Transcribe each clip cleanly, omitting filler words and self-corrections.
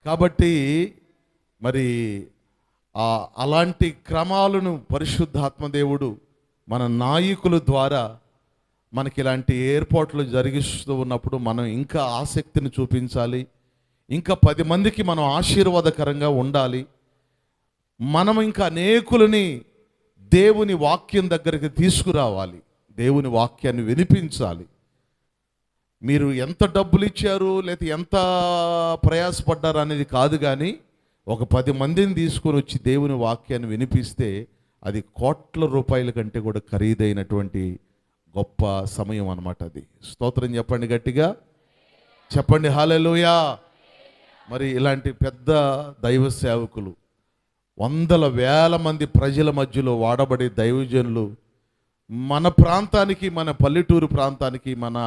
కాబట్టి మరి అలాంటి క్రమాలను పరిశుద్ధాత్మదేవుడు మన నాయకుల ద్వారా మనకి ఇలాంటి ఏర్పాట్లు జరిగిస్తూ ఉన్నప్పుడు మనం ఇంకా ఆసక్తిని చూపించాలి. ఇంకా 10 మందికి మనం ఆశీర్వాదకరంగా ఉండాలి. మనం ఇంకా అనేకులని దేవుని వాక్యం దగ్గరికి తీసుకురావాలి. దేవుని వాక్యాన్ని వినిపించాలి. మీరు ఎంత డబ్బులు ఇచ్చారు లేకపోతే ఎంత ప్రయాసపడ్డారు అనేది కాదు, కానీ ఒక 10 మందిని తీసుకొని వచ్చి దేవుని వాక్యాన్ని వినిపిస్తే అది కోట్ల రూపాయల కంటే కూడా ఖరీదైనటువంటి గొప్ప సమయం అన్నమాట. అది స్తోత్రం చెప్పండి, గట్టిగా చెప్పండి హల్లెలూయా. మరి ఇలాంటి పెద్ద దైవ సేవకులు, వందల వేల మంది ప్రజల మధ్యలో వాడబడే దైవజనులు మన ప్రాంతానికి, మన పల్లెటూరు ప్రాంతానికి, మన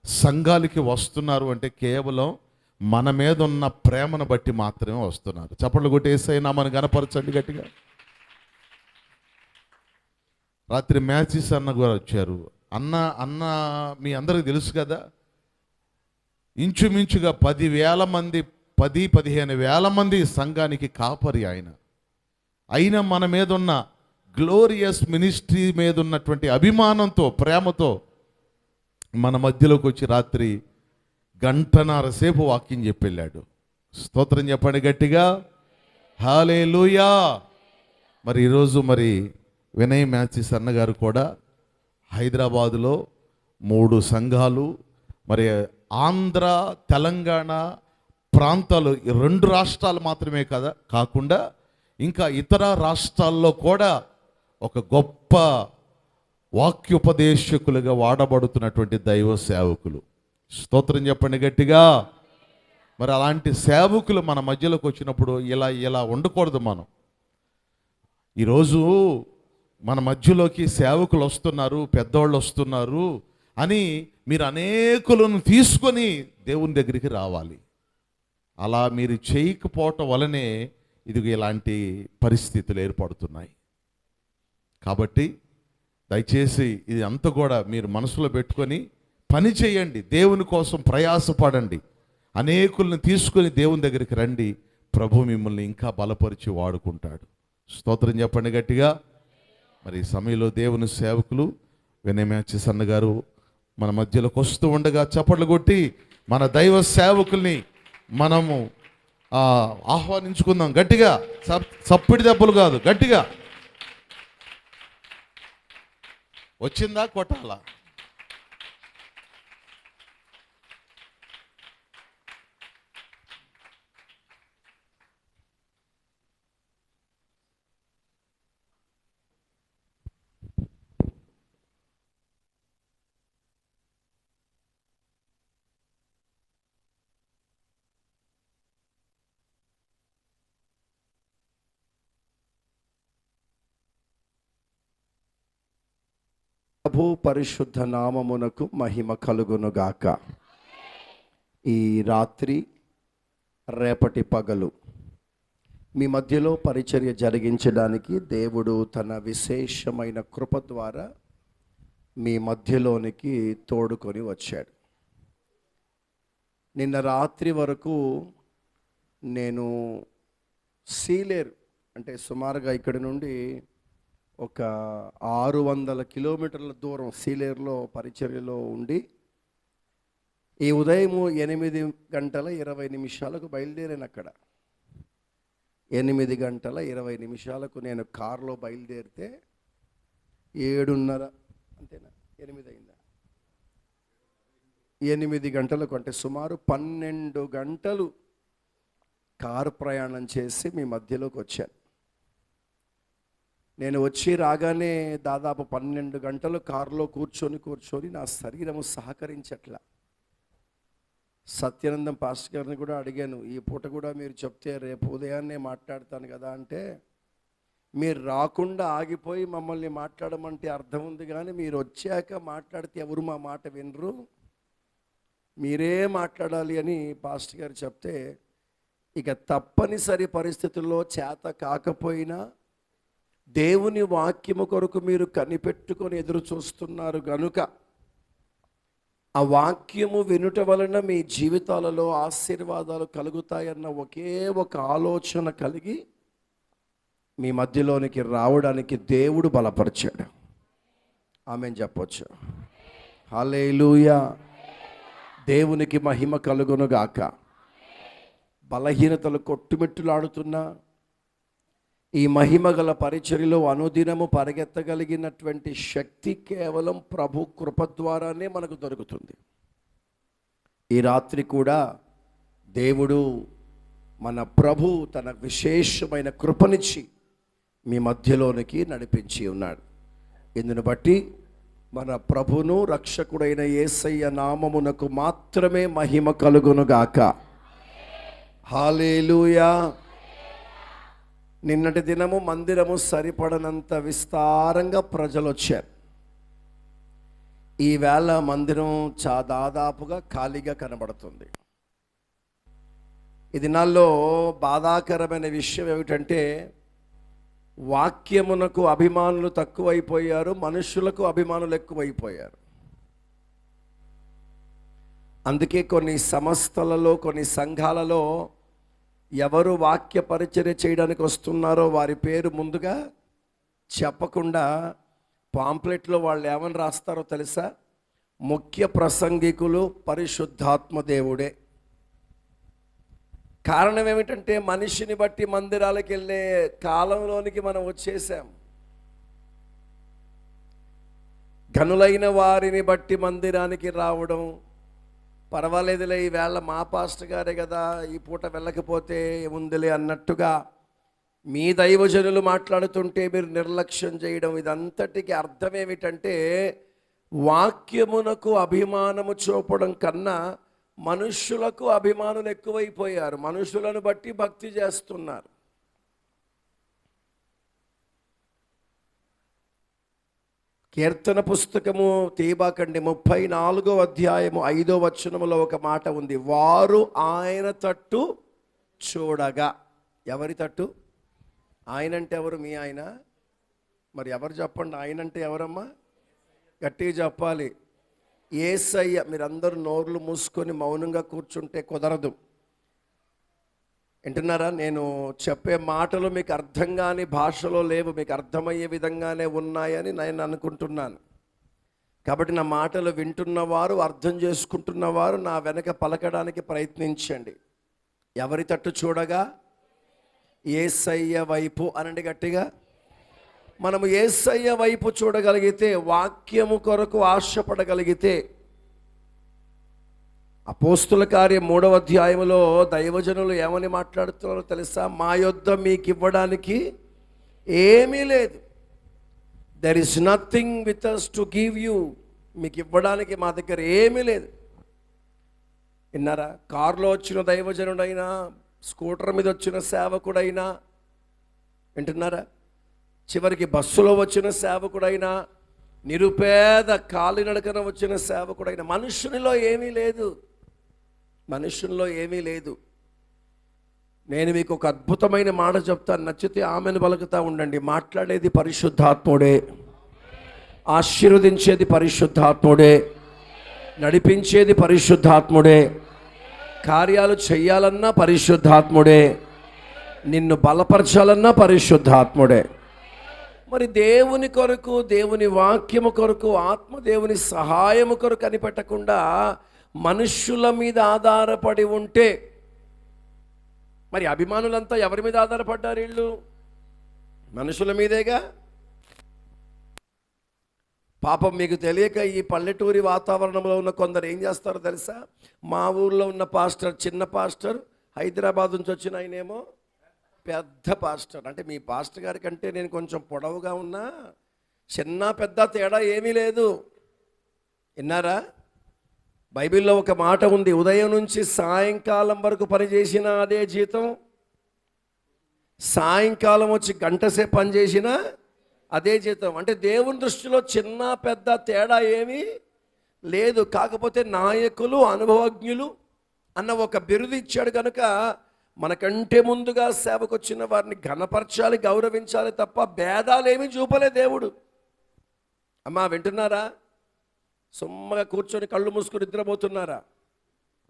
సంఘాలకి వస్తున్నారు అంటే కేవలం మన మీద ఉన్న ప్రేమను బట్టి మాత్రమే వస్తున్నారు. చప్పట్లు కొట్టి యేసయ్య నామమును గణపరచండి గట్టిగా. రాత్రి మ్యాచెస్ అన్న కూడా వచ్చారు. అన్న మీ అందరికి తెలుసు కదా, ఇంచుమించుగా 10,000 మంది, 15,000 మంది సంఘానికి కాపరి ఆయన. అయినా మన మీద ఉన్న గ్లోరియస్ మినిస్ట్రీ మీద ఉన్నటువంటి అభిమానంతో, ప్రేమతో మన మధ్యలోకి వచ్చి రాత్రి 1.5 సేపు వాక్యం చెప్పి వెళ్ళాడు. స్తోత్రం చెప్పండి గట్టిగా హల్లెలూయా. మరి ఈరోజు మరి వినయ్ మ్యాథ్యూస్ అన్నగారు కూడా హైదరాబాదులో 3 సంఘాలు, మరి ఆంధ్ర, తెలంగాణ ప్రాంతాలు, 2 రాష్ట్రాలు మాత్రమే కదా కాకుండా ఇంకా ఇతర రాష్ట్రాల్లో కూడా ఒక గొప్ప వాక్యోపదేశకులుగా వాడబడుతున్నటువంటి దైవ సేవకులు. స్తోత్రం చెప్పండి గట్టిగా. మరి అలాంటి సేవకులు మన మధ్యలోకి వచ్చినప్పుడు ఇలా ఉండకూడదు. మనం ఈరోజు మన మధ్యలోకి సేవకులు వస్తున్నారు, పెద్దవాళ్ళు వస్తున్నారు అని మీరు అనేకులను తీసుకొని దేవుని దగ్గరికి రావాలి. అలా మీరు చేయకపోవటం వలనే ఇది ఇలాంటి పరిస్థితులు ఏర్పడుతున్నాయి. కాబట్టి దయచేసి ఇది అంతా కూడా మీరు మనసులో పెట్టుకొని పని చేయండి. దేవుని కోసం ప్రయాసపడండి. అనేకులను తీసుకొని దేవుని దగ్గరికి రండి. ప్రభు మిమ్మల్ని ఇంకా బలపరిచి వాడుకుంటాడు. స్తోత్రం చెప్పండి గట్టిగా. మరి ఈ సమయంలో దేవుని సేవకులు వినయ్ మ్యాథ్యూస్ అన్న గారు మన మధ్యలోకి వస్తూ ఉండగా చప్పట్లు కొట్టి మన దైవ సేవకుల్ని మనము ఆహ్వానించుకుందాం గట్టిగా. చప్పిడి దెబ్బలు కాదు, గట్టిగా. వచ్చిందా కొట్టాలా? ప్రభు పరిశుద్ధ నామమునకు మహిమ కలుగునుగాక. ఈ రాత్రి, రేపటి పగలు మీ మధ్యలో పరిచర్య జరిగించడానికి దేవుడు తన విశేషమైన కృప ద్వారా మీ మధ్యలోనికి తోడుకొని వచ్చాడు. నిన్న రాత్రి వరకు నేను సీలేరు, అంటే సుమారుగా ఇక్కడి నుండి ఒక 600 కిలోమీటర్ల దూరం సీలేరులో పరిచర్యలో ఉండి, ఈ ఉదయం 8:20 బయలుదేరాను. అక్కడ 8:20 నేను కారులో బయలుదేరితే 7:30 అంతేనా, 8 అయిందా, 8 గంటలకు, అంటే సుమారు 12 గంటలు కారు ప్రయాణం చేసి మీ మధ్యలోకి వచ్చాను. నేను వచ్చి రాగానే దాదాపు 12 గంటలు కారులో కూర్చొని నా శరీరము సహకరించట్లా. సత్యానందం పాస్టర్ గారిని కూడా అడిగాను, ఈ పూట కూడా మీరు చెప్తే రేపు ఉదయాన్నే మాట్లాడతాను కదా అంటే, మీరు రాకుండా ఆగిపోయి మమ్మల్ని మాట్లాడమంటే అర్థం ఉంది, కానీ మీరు వచ్చాక మాట్లాడితే ఎవరు మా మాట వినరు, మీరే మాట్లాడాలి అని పాస్టర్ గారు చెప్తే, ఇక తప్పనిసరి పరిస్థితుల్లో చేత కాకపోయినా దేవుని వాక్యము కొరకు మీరు కనిపెట్టుకొని ఎదురు చూస్తున్నారు గనుక ఆ వాక్యము వినుట వలన మీ జీవితాలలో ఆశీర్వాదాలు కలుగుతాయన్న ఒకే ఒక ఆలోచన కలిగి మీ మధ్యలోనికి రావడానికి దేవుడు బలపరిచాడు. ఆమేన్ చెప్పొచ్చు. హల్లెలూయా. దేవునికి మహిమ కలుగును గాక. బలహీనతలు కొట్టుమిట్టులాడుతున్నా ఈ మహిమ గల పరిచర్యలో అనుదినము పరిగెత్తగలిగినటువంటి శక్తి కేవలం ప్రభు కృప ద్వారానే మనకు దొరుకుతుంది. ఈ రాత్రి కూడా దేవుడు మన ప్రభు తన విశేషమైన కృపనిచ్చి మీ మధ్యలోనికి నడిపించి ఉన్నాడు. ఇందును బట్టి మన ప్రభును రక్షకుడైన యేసయ్య నామమునకు మాత్రమే మహిమ కలుగునుగాక. హల్లెలూయా. నిన్నటి దినము మందిరము సరిపడనంత విస్తారంగా ప్రజలు వచ్చారు. ఈవేళ మందిరం దాదాపుగా ఖాళీగా కనబడుతుంది. ఈ దినాల్లో బాధాకరమైన విషయం ఏమిటంటే వాక్యమునకు అభిమానులు తక్కువైపోయారు, మనుషులకు అభిమానులు ఎక్కువైపోయారు. అందుకే కొన్ని సంస్థలలో కొన్ని సంఘాలలో ఎవరు వాక్య పరిచర్య చేయడానికి వస్తున్నారో వారి పేరు ముందుగా చెప్పకుండా పాంప్లెట్లో వాళ్ళు ఏమని రాస్తారో తెలుసా? ముఖ్య ప్రసంగికులు పరిశుద్ధాత్మ దేవుడే. కారణం ఏమిటంటే మనిషిని బట్టి మందిరాలకు వెళ్ళే కాలంలోనికి మనం వచ్చేసాం. ఘనులైన వారిని బట్టి మందిరానికి రావడం, పర్వాలేదులే ఈవేళ మా పాస్టర్ గారే కదా ఈ పూట వెళ్ళకపోతే ఏముందిలే అన్నట్టుగా మీ దైవజనులు మాట్లాడుతుంటే మీరు నిర్లక్ష్యం చేయడం, ఇదంతటికి అర్థం ఏమిటంటే వాక్యమునకు అభిమానము చూపడం కన్నా మనుష్యులకు అభిమానులు ఎక్కువైపోయారు. మనుషులను బట్టి భక్తి చేస్తున్నారు. కీర్తన పుస్తకము తీయబాకండి, 34వ అధ్యాయము 5వ వచనములో ఒక మాట ఉంది. వారు ఆయన తట్టు చూడగా. ఎవరి తట్టు? ఆయన అంటే ఎవరు? మీ ఆయన. మరి ఎవరు చెప్పండి? ఆయన అంటే ఎవరమ్మా? గట్టిగా చెప్పాలి. యేసయ్య. మీరందరూ నోర్లు మూసుకొని మౌనంగా కూర్చుంటే కుదరదు. వింటున్నారా? నేను చెప్పే మాటలు మీకు అర్థం కాని భాషలో లేవు, మీకు అర్థమయ్యే విధంగానే ఉన్నాయని నేను అనుకుంటున్నాను. కాబట్టి నా మాటలు వింటున్నవారు, అర్థం చేసుకుంటున్నవారు నా వెనక పలకడానికి ప్రయత్నించండి. ఎవరి తట్టు చూడగా? యేసయ్య వైపు అనండి గట్టిగా. మనము యేసయ్య వైపు చూడగలిగితే, వాక్యము కొరకు ఆశపడగలిగితే, అపోస్తుల కార్యం 3వ అధ్యాయంలో దైవజనులు ఏమని మాట్లాడుతున్నారో తెలుసా? మా యొద్ద మీకు ఇవ్వడానికి ఏమీ లేదు. There is nothing with us to give you. మీకు ఇవ్వడానికి మా దగ్గర ఏమీ లేదు. విన్నారా? కారులో వచ్చిన దైవజనుడైనా, స్కూటర్ మీద వచ్చిన సేవకుడైనా, వింటున్నారా? చివరికి బస్సులో వచ్చిన సేవకుడైనా, నిరుపేద కాలినడకన వచ్చిన సేవకుడైనా, మనుషునిలో ఏమీ లేదు. మనుషుల్లో ఏమీ లేదు. నేను మీకు ఒక అద్భుతమైన మాట చెప్తాను, నచ్చితే ఆమెను పలుకుతూ ఉండండి. మాట్లాడేది పరిశుద్ధాత్ముడే, ఆశీర్వదించేది పరిశుద్ధాత్ముడే, నడిపించేది పరిశుద్ధాత్ముడే, కార్యాలు చెయ్యాలన్నా పరిశుద్ధాత్ముడే, నిన్ను బలపరచాలన్నా పరిశుద్ధాత్ముడే. మరి దేవుని కొరకు, దేవుని వాక్యము కొరకు, ఆత్మదేవుని సహాయము కొరకు కనిపెట్టకుండా మనుష్యుల మీద ఆధారపడి ఉంటే, మరి అభిమానులంతా ఎవరి మీద ఆధారపడ్డారు? వీళ్ళు మనుషుల మీదేగా. పాపం మీకు తెలియక ఈ పల్లెటూరి వాతావరణంలో ఉన్న కొందరు ఏం చేస్తారో తెలుసా? మా ఊర్లో ఉన్న పాస్టర్, చిన్న పాస్టర్, హైదరాబాద్ నుంచి వచ్చిన ఆయనేమో పెద్ద పాస్టర్. అంటే మీ పాస్టర్ గారి కంటే నేను కొంచెం పొడవుగా ఉన్నా, చిన్న పెద్ద తేడా ఏమీ లేదు. విన్నారా? బైబిల్లో ఒక మాట ఉంది, ఉదయం నుంచి సాయంకాలం వరకు పనిచేసిన అదే జీతం, సాయంకాలం వచ్చి గంటసేపు పనిచేసిన అదే జీతం. అంటే దేవుని దృష్టిలో చిన్న పెద్ద తేడా ఏమీ లేదు. కాకపోతే నాయకులు, అనుభవజ్ఞులు అన్న ఒక బిరుదు ఇచ్చాడు కనుక మనకంటే ముందుగా సేవకు వచ్చిన వారిని ఘనపరచాలి, గౌరవించాలి తప్ప భేదాలేమీ చూపలే దేవుడు. అమ్మా వింటున్నారా? సుమ్మగా కూర్చొని కళ్ళు మూసుకొని నిద్రపోతున్నారా?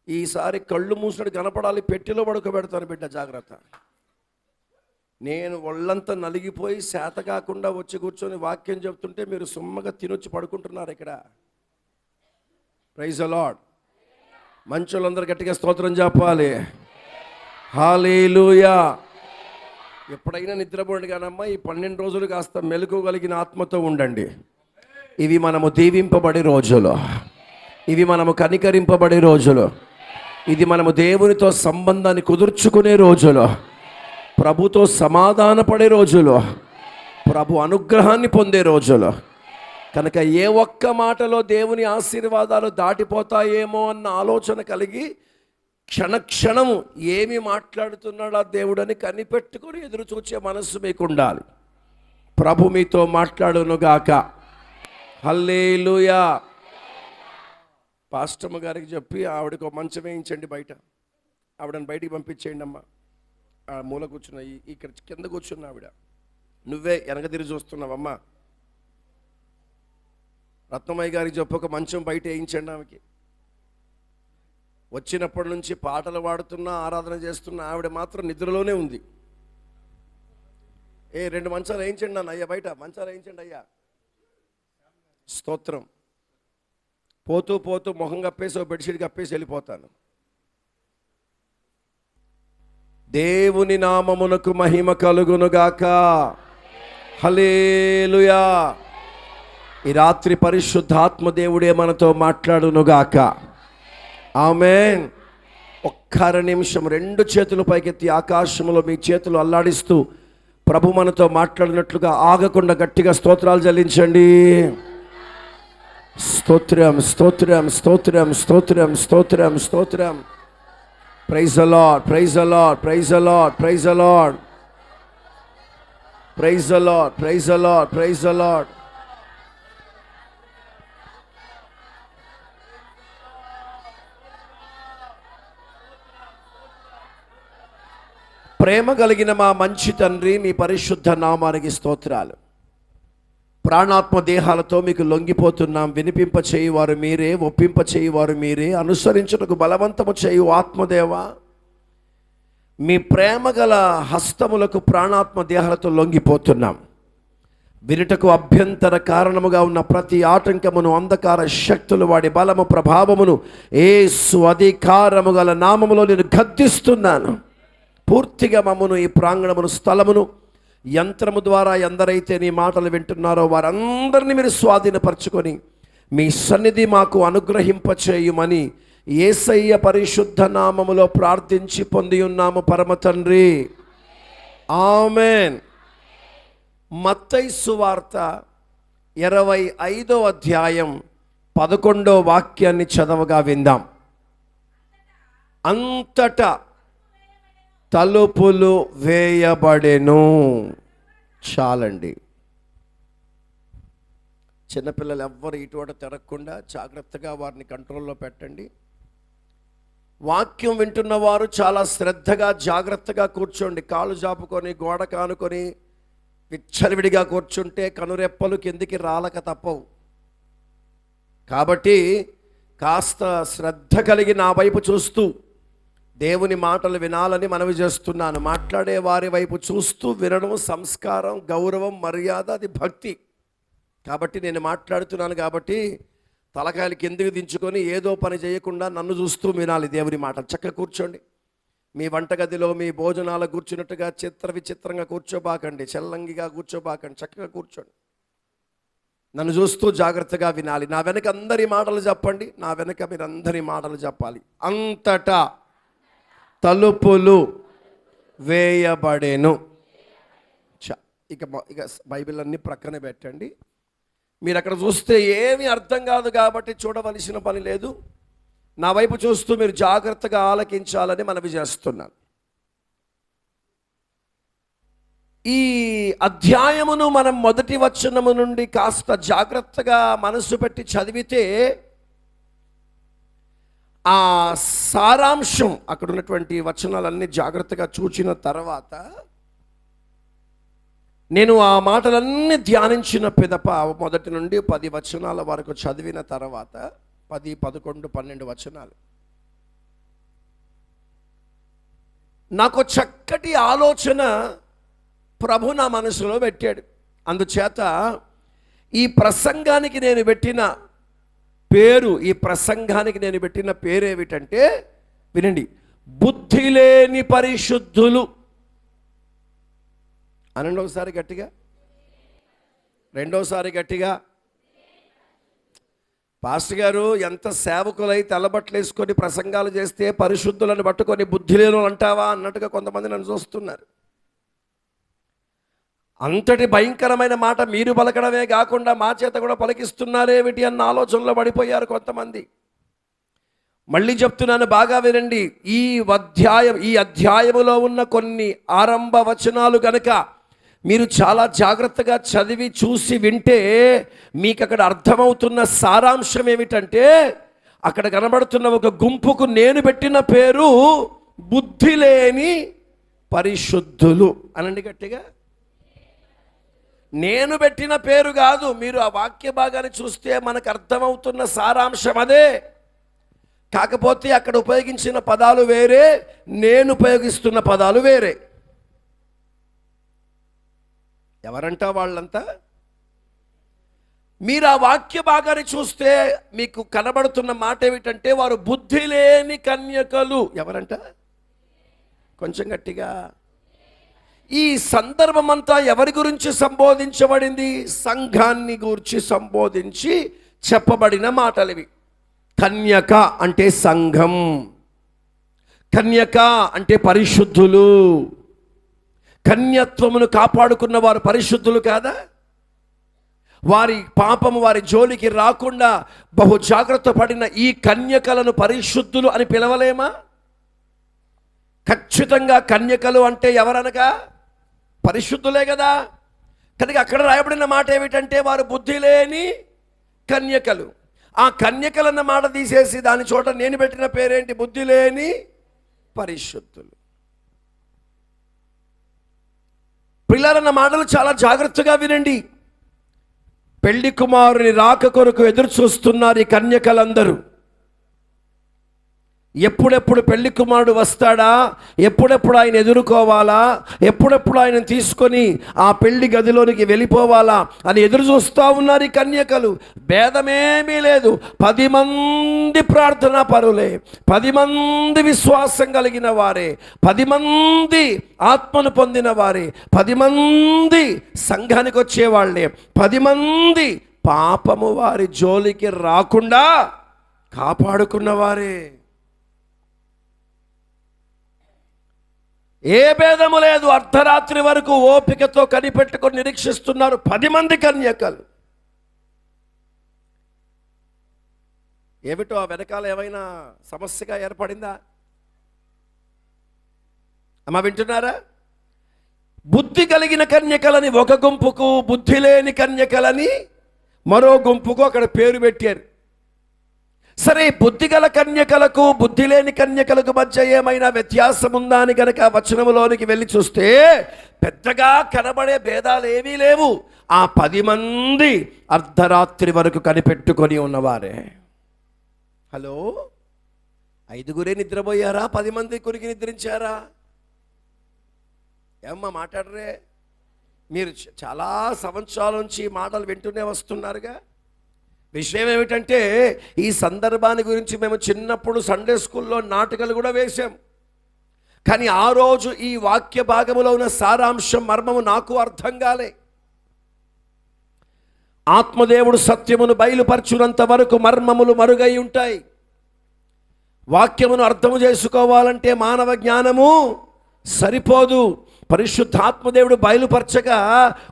ఈసారి కళ్ళు మూసినట్టు కనపడాలి, పెట్టెలో పడుకోబెడతాను బిడ్డ, జాగ్రత్త. నేను ఒళ్ళంతా నలిగిపోయి శాత కాకుండా వచ్చి కూర్చొని వాక్యం చెప్తుంటే మీరు సుమ్మగా తినొచ్చి పడుకుంటున్నారు ఇక్కడ. Praise the lord. మంచోళ్ళందరూ గట్టిగా స్తోత్రం చెప్పాలి. హల్లెలూయా. ఎప్పుడైనా నిద్రపోండి కానమ్మా, ఈ 12 రోజులు కాస్త మెలకువగలిగిన ఆత్మతో ఉండండి. ఇవి మనము దీవింపబడే రోజులు, ఇవి మనము కనికరింపబడే రోజులు, ఇది మనము దేవునితో సంబంధాన్ని కుదుర్చుకునే రోజులు, ప్రభుతో సమాధానపడే రోజులు, ప్రభు అనుగ్రహాన్ని పొందే రోజులు. కనుక ఏ ఒక్క మాటలో దేవుని ఆశీర్వాదాలు దాటిపోతాయేమో అన్న ఆలోచన కలిగి క్షణక్షణం ఏమి మాట్లాడుతున్నాడా దేవుడని కనిపెట్టుకొని ఎదురు చూచే మనస్సు మీకు ఉండాలి. ప్రభు మీతో మాట్లాడునుగాక. హల్లెలూయా. పాస్టమ్మ గారికి చెప్పి ఆవిడకు మంచం వేయించండి బయట, ఆవిడని బయటికి పంపించేయండి అమ్మా. ఆ మూల కూర్చున్న, ఇక్కడ కింద కూర్చున్న ఆవిడ, నువ్వే వెనక తిరిగి చూస్తున్నావమ్మా. రత్నమయ్య గారికి చెప్పి ఒక మంచం బయట వేయించండి ఆమెకి. వచ్చినప్పటి నుంచి పాటలు పాడుతున్నా ఆరాధన చేస్తున్న ఆవిడ మాత్రం నిద్రలోనే ఉంది. 2 మంచాలు వేయించండి నాన్న, అయ్యా బయట మంచాలు వేయించండి అయ్యా. స్తోత్రం. పోతూ పోతూ మొహం కప్పేసి ఒక బెడ్షీట్ కప్పేసి వెళ్ళిపోతాను. దేవుని నామమునకు మహిమ కలుగునుగాక. హల్లెలూయా. ఈ రాత్రి పరిశుద్ధాత్మ దేవుడే మనతో మాట్లాడునుగాక. ఆమేన్. ఒక్క 2 నిమిషం 2 చేతులు పైకెత్తి ఆకాశంలో మీ చేతులు అల్లాడిస్తూ ప్రభు మనతో మాట్లాడినట్లుగా ఆగకుండా గట్టిగా స్తోత్రాలు చెల్లించండి. స్తోత్రం, స్తోత్రం, స్తోత్రం, స్తోత్రం, స్తోత్రం, స్తోత్రం. Praise the lord, praise the lord, praise the lord, praise the lord, praise the lord, praise the lord, praise the lord. ప్రేమ కలిగిన మా మంచి తండ్రి, మీ పరిశుద్ధ నామానికి స్తోత్రాలు. ప్రాణాత్మ దేహాలతో మీకు లొంగిపోతున్నాం. వినిపింప చేయువారు మీరే, ఒప్పింప చేయువారు మీరే, అనుసరించుటకు బలవంతము చేయు ఆత్మదేవ, మీ ప్రేమ గల హస్తములకు ప్రాణాత్మ దేహాలతో లొంగిపోతున్నాం. వినుటకు అభ్యంతర కారణముగా ఉన్న ప్రతి ఆటంకమును, అంధకార శక్తులు, వాడి బలము ప్రభావమును యేసు అధికారము గల నామములో నేను గద్దిస్తున్నాను. పూర్తిగా మమ్మను, ఈ ప్రాంగణమును, స్థలమును, యంత్రము ద్వారా ఎందరైతే నీ మాటలు వింటున్నారో వారందరినీ మీరు స్వాధీనపరచుకొని మీ సన్నిధి మాకు అనుగ్రహింపచేయుమని యేసయ్య పరిశుద్ధ నామములో ప్రార్థించి పొంది ఉన్నాము పరమ తండ్రి. ఆమేన్. మత్తయి సువార్త 25వ అధ్యాయం 11వ వాక్యాన్ని చదవగా విందాం. అంతటా తలుపులు వేయబడెను. చాలండి. చిన్నపిల్లలు ఎవ్వరు ఇటువంటి తిరగకుండా జాగ్రత్తగా వారిని కంట్రోల్లో పెట్టండి. వాక్యం వింటున్న వారు చాలా శ్రద్ధగా జాగ్రత్తగా కూర్చోండి. కాళ్ళు జాపుకొని గోడ కానుకొని విచ్చలవిడిగా కూర్చుంటే కనురెప్పలు కిందికి రాలక తప్పవు. కాబట్టి కాస్త శ్రద్ధ కలిగి నా వైపు చూస్తూ దేవుని మాటలు వినాలని మనవి చేస్తున్నాను. మాట్లాడే వారి వైపు చూస్తూ వినడం సంస్కారం, గౌరవం, మర్యాద, అది భక్తి. కాబట్టి నేను మాట్లాడుతున్నాను కాబట్టి తలకాయలు కిందికి దించుకొని ఏదో పని చేయకుండా నన్ను చూస్తూ వినాలి దేవుని మాట. చక్కగా కూర్చోండి. మీ వంటగదిలో మీ భోజనాలు కూర్చున్నట్టుగా చిత్ర విచిత్రంగా కూర్చోబాకండి, చెల్లంగిగా కూర్చోబాకండి. చక్కగా కూర్చోండి. నన్ను చూస్తూ జాగ్రత్తగా వినాలి. నా వెనక అందరి మాటలు చెప్పండి, నా వెనక మీరు అందరి మాటలు చెప్పాలి. అంతటా తలుపులు వేయబడెను. ఇక బైబిల్ అన్ని ప్రక్కన పెట్టండి. మీరు అక్కడ చూస్తే ఏమీ అర్థం కాదు కాబట్టి చూడవలసిన పని లేదు. నా వైపు చూస్తూ మీరు జాగ్రత్తగా ఆలకించాలని మనవి చేస్తున్నాను. ఈ అధ్యాయమును మనం మొదటి వచనము నుండి కాస్త జాగ్రత్తగా మనసు పెట్టి చదివితే ఆ సారాంశం, అక్కడ ఉన్నటువంటి వచనాలన్నీ జాగ్రత్తగా చూచిన తర్వాత నేను ఆ మాటలన్నీ ధ్యానించిన పిదప మొదటి నుండి 10 వచనాల వరకు చదివిన తర్వాత 10, 11, 12 వచనాలు నాకు చక్కటి ఆలోచన ప్రభు నా మనసులో పెట్టాడు. అందుచేత ఈ ప్రసంగానికి నేను పెట్టిన పేరు ఏమిటంటే, వినండి, బుద్ధి లేని పరిశుద్ధులు అనండి ఒకసారి గట్టిగా, రెండోసారి గట్టిగా. పాస్టర్ గారు ఎంత సేవకులై తెల్లబట్టలు వేసుకొని ప్రసంగాలు చేస్తే పరిశుద్ధులను పట్టుకొని బుద్ధి లేను అంటావా అన్నట్టుగా కొంతమంది నన్ను చూస్తున్నారు. అంతటి భయంకరమైన మాట మీరు పలకడమే కాకుండా మా చేత కూడా పలికిస్తున్నారేమిటి అన్న ఆలోచనలో పడిపోయారు కొంతమంది. మళ్ళీ చెప్తున్నాను, బాగా వినండి. ఈ అధ్యాయములో ఉన్న కొన్ని ఆరంభ వచనాలు గనక మీరు చాలా జాగ్రత్తగా చదివి చూసి వింటే మీకు అక్కడ అర్థమవుతున్న సారాంశం ఏమిటంటే, అక్కడ కనబడుతున్న ఒక గుంపుకు నేను పెట్టిన పేరు బుద్ధి లేని పరిశుద్ధులు. అనండి గట్టిగా. నేను పెట్టిన పేరు కాదు, మీరు ఆ వాక్య భాగాన్ని చూస్తే మనకు అర్థమవుతున్న సారాంశం అదే. కాకపోతే అక్కడ ఉపయోగించిన పదాలు వేరే, నేను ఉపయోగిస్తున్న పదాలు వేరే. ఎవరంట వాళ్ళంతా? మీరు ఆ వాక్య భాగాన్ని చూస్తే మీకు కనబడుతున్న మాట ఏమిటంటే, వారు బుద్ధి లేని కన్యకలు. ఎవరంట? కొంచెం గట్టిగా. ఈ సందర్భం అంతా ఎవరి గురించి సంబోధించబడింది? సంఘాన్ని గురించి సంబోధించి చెప్పబడిన మాటలు ఇవి. కన్యక అంటే సంఘం, కన్యక అంటే పరిశుద్ధులు. కన్యత్వమును కాపాడుకున్న వారు పరిశుద్ధులు కాదా? వారి పాపము వారి జోలికి రాకుండా బహు జాగ్రత్త పడిన ఈ కన్యకలను పరిశుద్ధులు అని పిలవలేమా? ఖచ్చితంగా కన్యకలు అంటే ఎవరనగా పరిశుద్ధులే కదా. కనుక అక్కడ రాయబడిన మాట ఏమిటంటే, వారు బుద్ధి లేని కన్యకలు. ఆ కన్యకలన్న మాట తీసేసి దాని చోట నేను పెట్టిన పేరేంటి? బుద్ధి లేని పరిశుద్ధులు. పిల్లలన్న మాటలు చాలా జాగ్రత్తగా వినండి. పెళ్లి కుమారుని రాక కొరకు ఎదురు చూస్తున్నారు ఈ కన్యకలందరూ. ఎప్పుడెప్పుడు పెళ్లి కుమారుడు వస్తాడా, ఎప్పుడెప్పుడు ఆయన ఎదుర్కోవాలా, ఎప్పుడెప్పుడు ఆయన తీసుకొని ఆ పెళ్లి గదిలోనికి వెళ్ళిపోవాలా అని ఎదురు చూస్తూ ఉన్నారు ఈ కన్యకలు. భేదమేమీ లేదు, 10 మంది ప్రార్థనా పరులే, 10 మంది విశ్వాసం కలిగిన వారే, 10 మంది ఆత్మను పొందిన వారే, 10 మంది సంఘానికి వచ్చేవాళ్లే, 10 మంది పాపము వారి జోలికి రాకుండా కాపాడుకున్నవారే. ఏ భేదము లేదు. అర్ధరాత్రి వరకు ఓపికతో కనిపెట్టుకొని నిరీక్షిస్తున్నారు 10 మంది కన్యకలు. ఏమిటో ఆ వెనకాల ఏమైనా సమస్యగా ఏర్పడిందా? అమ్మా వింటున్నారా? బుద్ధి కలిగిన కన్యకలని ఒక గుంపుకు, బుద్ధి లేని కన్యకలని మరో గుంపుకు అక్కడ పేరు పెట్టారు. సరే, బుద్ధి గల కన్యకలకు బుద్ధి లేని కన్యకలకు మధ్య ఏమైనా వ్యత్యాసం ఉందా అని కనుక వచనములోనికి వెళ్ళి చూస్తే పెద్దగా కనబడే భేదాలు ఏమీ లేవు. ఆ 10 మంది అర్ధరాత్రి వరకు కనిపెట్టుకొని ఉన్నవారే. హలో, 5గురే నిద్రపోయారా? 10 మంది కొరికి నిద్రించారా? ఏమ్మా మాట్లాడరే? మీరు చాలా సంవత్సరాల నుంచి ఈ మాటలు వింటూనే వస్తున్నారుగా. విషయం ఏమిటంటే, ఈ సందర్భాన్ని గురించి మేము చిన్నప్పుడు సండే స్కూల్లో నాటకాలు కూడా వేశాం. కానీ ఆ రోజు ఈ వాక్య భాగములో ఉన్న సారాంశం, మర్మము నాకు అర్థం కాలే. ఆత్మదేవుడు సత్యమును బయలుపరచునంత వరకు మర్మములు మరుగై ఉంటాయి. వాక్యమును అర్థము చేసుకోవాలంటే మానవ జ్ఞానము సరిపోదు. పరిశుద్ధాత్మదేవుడు బయలుపరచగా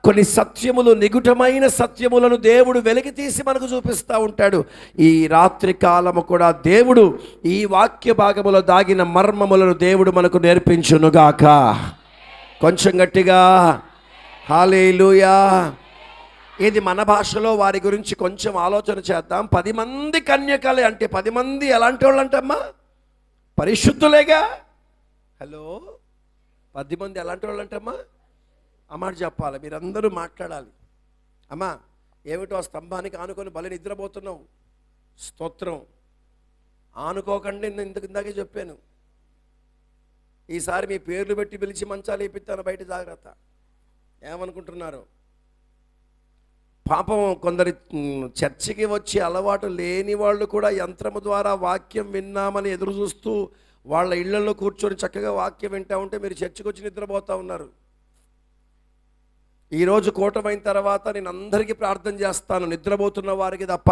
కొన్ని సత్యములు, నిగుటమైన సత్యములను దేవుడు వెలికి తీసి మనకు చూపిస్తూ ఉంటాడు. ఈ రాత్రి కాలము కూడా దేవుడు ఈ వాక్య భాగములో దాగిన మర్మములను దేవుడు మనకు నేర్పించునుగాక. కొంచెం గట్టిగా హల్లెలూయా. ఇది మన భాషలో వారి గురించి కొంచెం ఆలోచన చేద్దాం. 10 మంది కన్యకలే అంటే 10 మంది ఎలాంటి వాళ్ళు అంటమ్మా? పరిశుద్ధులేగా. హలో, 10 మంది ఎలాంటి వాళ్ళు అంటమ్మా? ఆ మాట చెప్పాలి, మీరందరూ మాట్లాడాలి. అమ్మా ఏమిటో స్తంభానికి ఆనుకొని భలే నిద్రపోతున్నావు. స్తోత్రం. ఆనుకోకండి, నేను ఇందాకే చెప్పాను. ఈసారి మీ పేర్లు పెట్టి పిలిచి మంచాలు వేపిస్తాను, బయట జాగ్రత్త. ఏమనుకుంటున్నారు? పాపం కొందరి చర్చికి వచ్చి అలవాటు లేని వాళ్ళు కూడా యంత్రము ద్వారా వాక్యం విన్నామని ఎదురు చూస్తూ వాళ్ళ ఇళ్లలో కూర్చొని చక్కగా వాక్యం వింటూ ఉంటే మీరు చర్చికి వచ్చి నిద్రపోతూ ఉన్నారు. ఈరోజు కూటమైన తర్వాత నేను అందరికీ ప్రార్థన చేస్తాను, నిద్రపోతున్న వారికి తప్ప.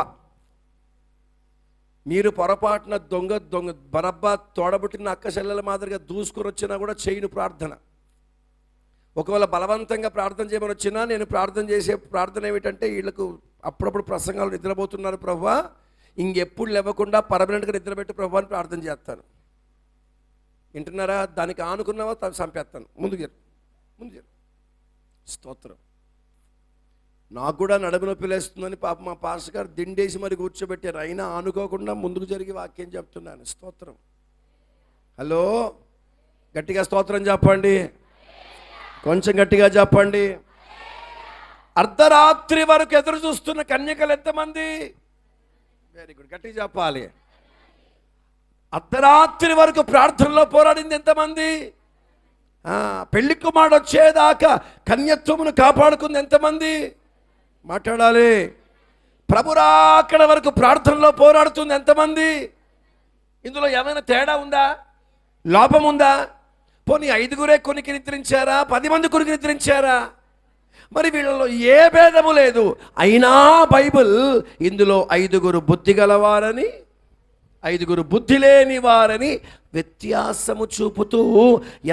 మీరు పొరపాటున దొంగ బరబ్బా తోడబుట్టిన అక్క చెల్లెల మాదిరిగా దూసుకొని వచ్చినా కూడా చేయను ప్రార్థన. ఒకవేళ బలవంతంగా ప్రార్థన చేయమని వచ్చినా నేను ప్రార్థన చేసే ప్రార్థన ఏమిటంటే, వీళ్ళకు అప్పుడప్పుడు ప్రసంగాలు నిద్రపోతున్నారు ప్రభువా, ఇంకెప్పుడు లేవకుండా పర్మనెంట్గా నిద్రపెట్టి ప్రభు అని ప్రార్థన చేస్తాను. వింటున్నారా? దానికి ఆనుకున్నావా చంపేస్తాను. ముందుకు స్తోత్రం. నాకు కూడా నడుము నొప్పి లేస్తుందని పాప మా పాస్టర్ గారు దిండేసి మరి కూర్చోబెట్టారు, అయినా ఆనుకోకుండా ముందుకు జరిగి వాక్యం చెప్తున్నాను. స్తోత్రం. హలో, గట్టిగా స్తోత్రం చెప్పండి, కొంచెం గట్టిగా చెప్పండి. అర్ధరాత్రి వరకు ఎదురు చూస్తున్న కన్యకలు ఎంతమంది? వెరీ గుడ్, గట్టిగా చెప్పాలి. అర్ధరాత్రి వరకు ప్రార్థనలో పోరాడింది ఎంతమంది? పెళ్లి కుమారుడు వచ్చేదాకా కన్యత్వమును కాపాడుకుంది ఎంతమంది? మాట్లాడాలి. ప్రభురాకడ వరకు ప్రార్థనలో పోరాడుతుంది ఎంతమంది? ఇందులో ఏమైనా తేడా ఉందా? లోపం ఉందా? పోనీ 5గురే కొనికి నిద్రించారా? 10 మంది కొనికి నిద్రించారా? మరి వీళ్ళలో ఏ భేదము లేదు. అయినా బైబిల్ ఇందులో 5గురు బుద్ధి గలవారని, 5గురు బుద్ధి లేని వారని వ్యత్యాసము చూపుతూ,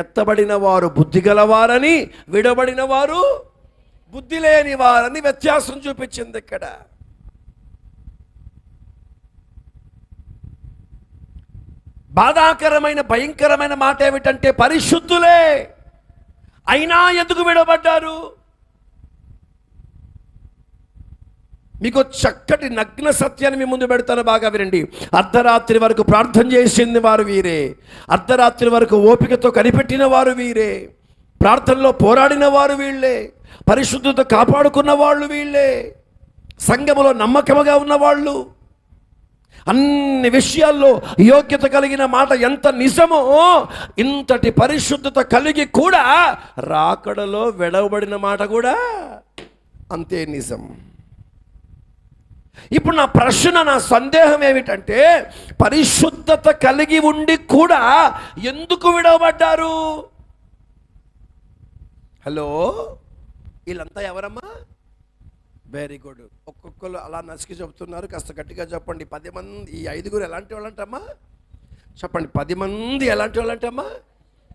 ఎత్తబడిన వారు బుద్ధి గలవారని, విడబడిన వారు బుద్ధి లేని వారని వ్యత్యాసం చూపించింది ఇక్కడ. బాధాకరమైన భయంకరమైన మాట ఏమిటంటే, పరిశుద్ధులే అయినా ఎందుకు విడబడ్డారు? మీకు చక్కటి నగ్న సత్యాన్ని మీ ముందు పెడతాను, బాగా వినండి. అర్ధరాత్రి వరకు ప్రార్థన చేసింది వారు వీరే, అర్ధరాత్రి వరకు ఓపికతో కనిపెట్టిన వారు వీరే, ప్రార్థనలో పోరాడిన వారు వీళ్ళే, పరిశుద్ధత కాపాడుకున్న వాళ్ళు వీళ్ళే, సంఘములో నమ్మకముగా ఉన్నవాళ్ళు, అన్ని విషయాల్లో యోగ్యత కలిగిన మాట ఎంత నిజమో, ఇంతటి పరిశుద్ధత కలిగి కూడా రాకడలో విడవబడిన మాట కూడా అంతే నిజం. ఇప్పుడు నా ప్రశ్న, నా సందేహం ఏమిటంటే, పరిశుద్ధత కలిగి ఉండి కూడా ఎందుకు విడవబడ్డారు? హలో, వీళ్ళంతా ఎవరమ్మా? Very good. ఒక్కొక్కరు అలా నసికి చెప్తున్నారు, కాస్త గట్టిగా చెప్పండి. 10 మంది, ఈ 5గురు ఎలాంటి వాళ్ళంటమ్మా? చెప్పండి. 10 మంది ఎలాంటి వాళ్ళంటమ్మా?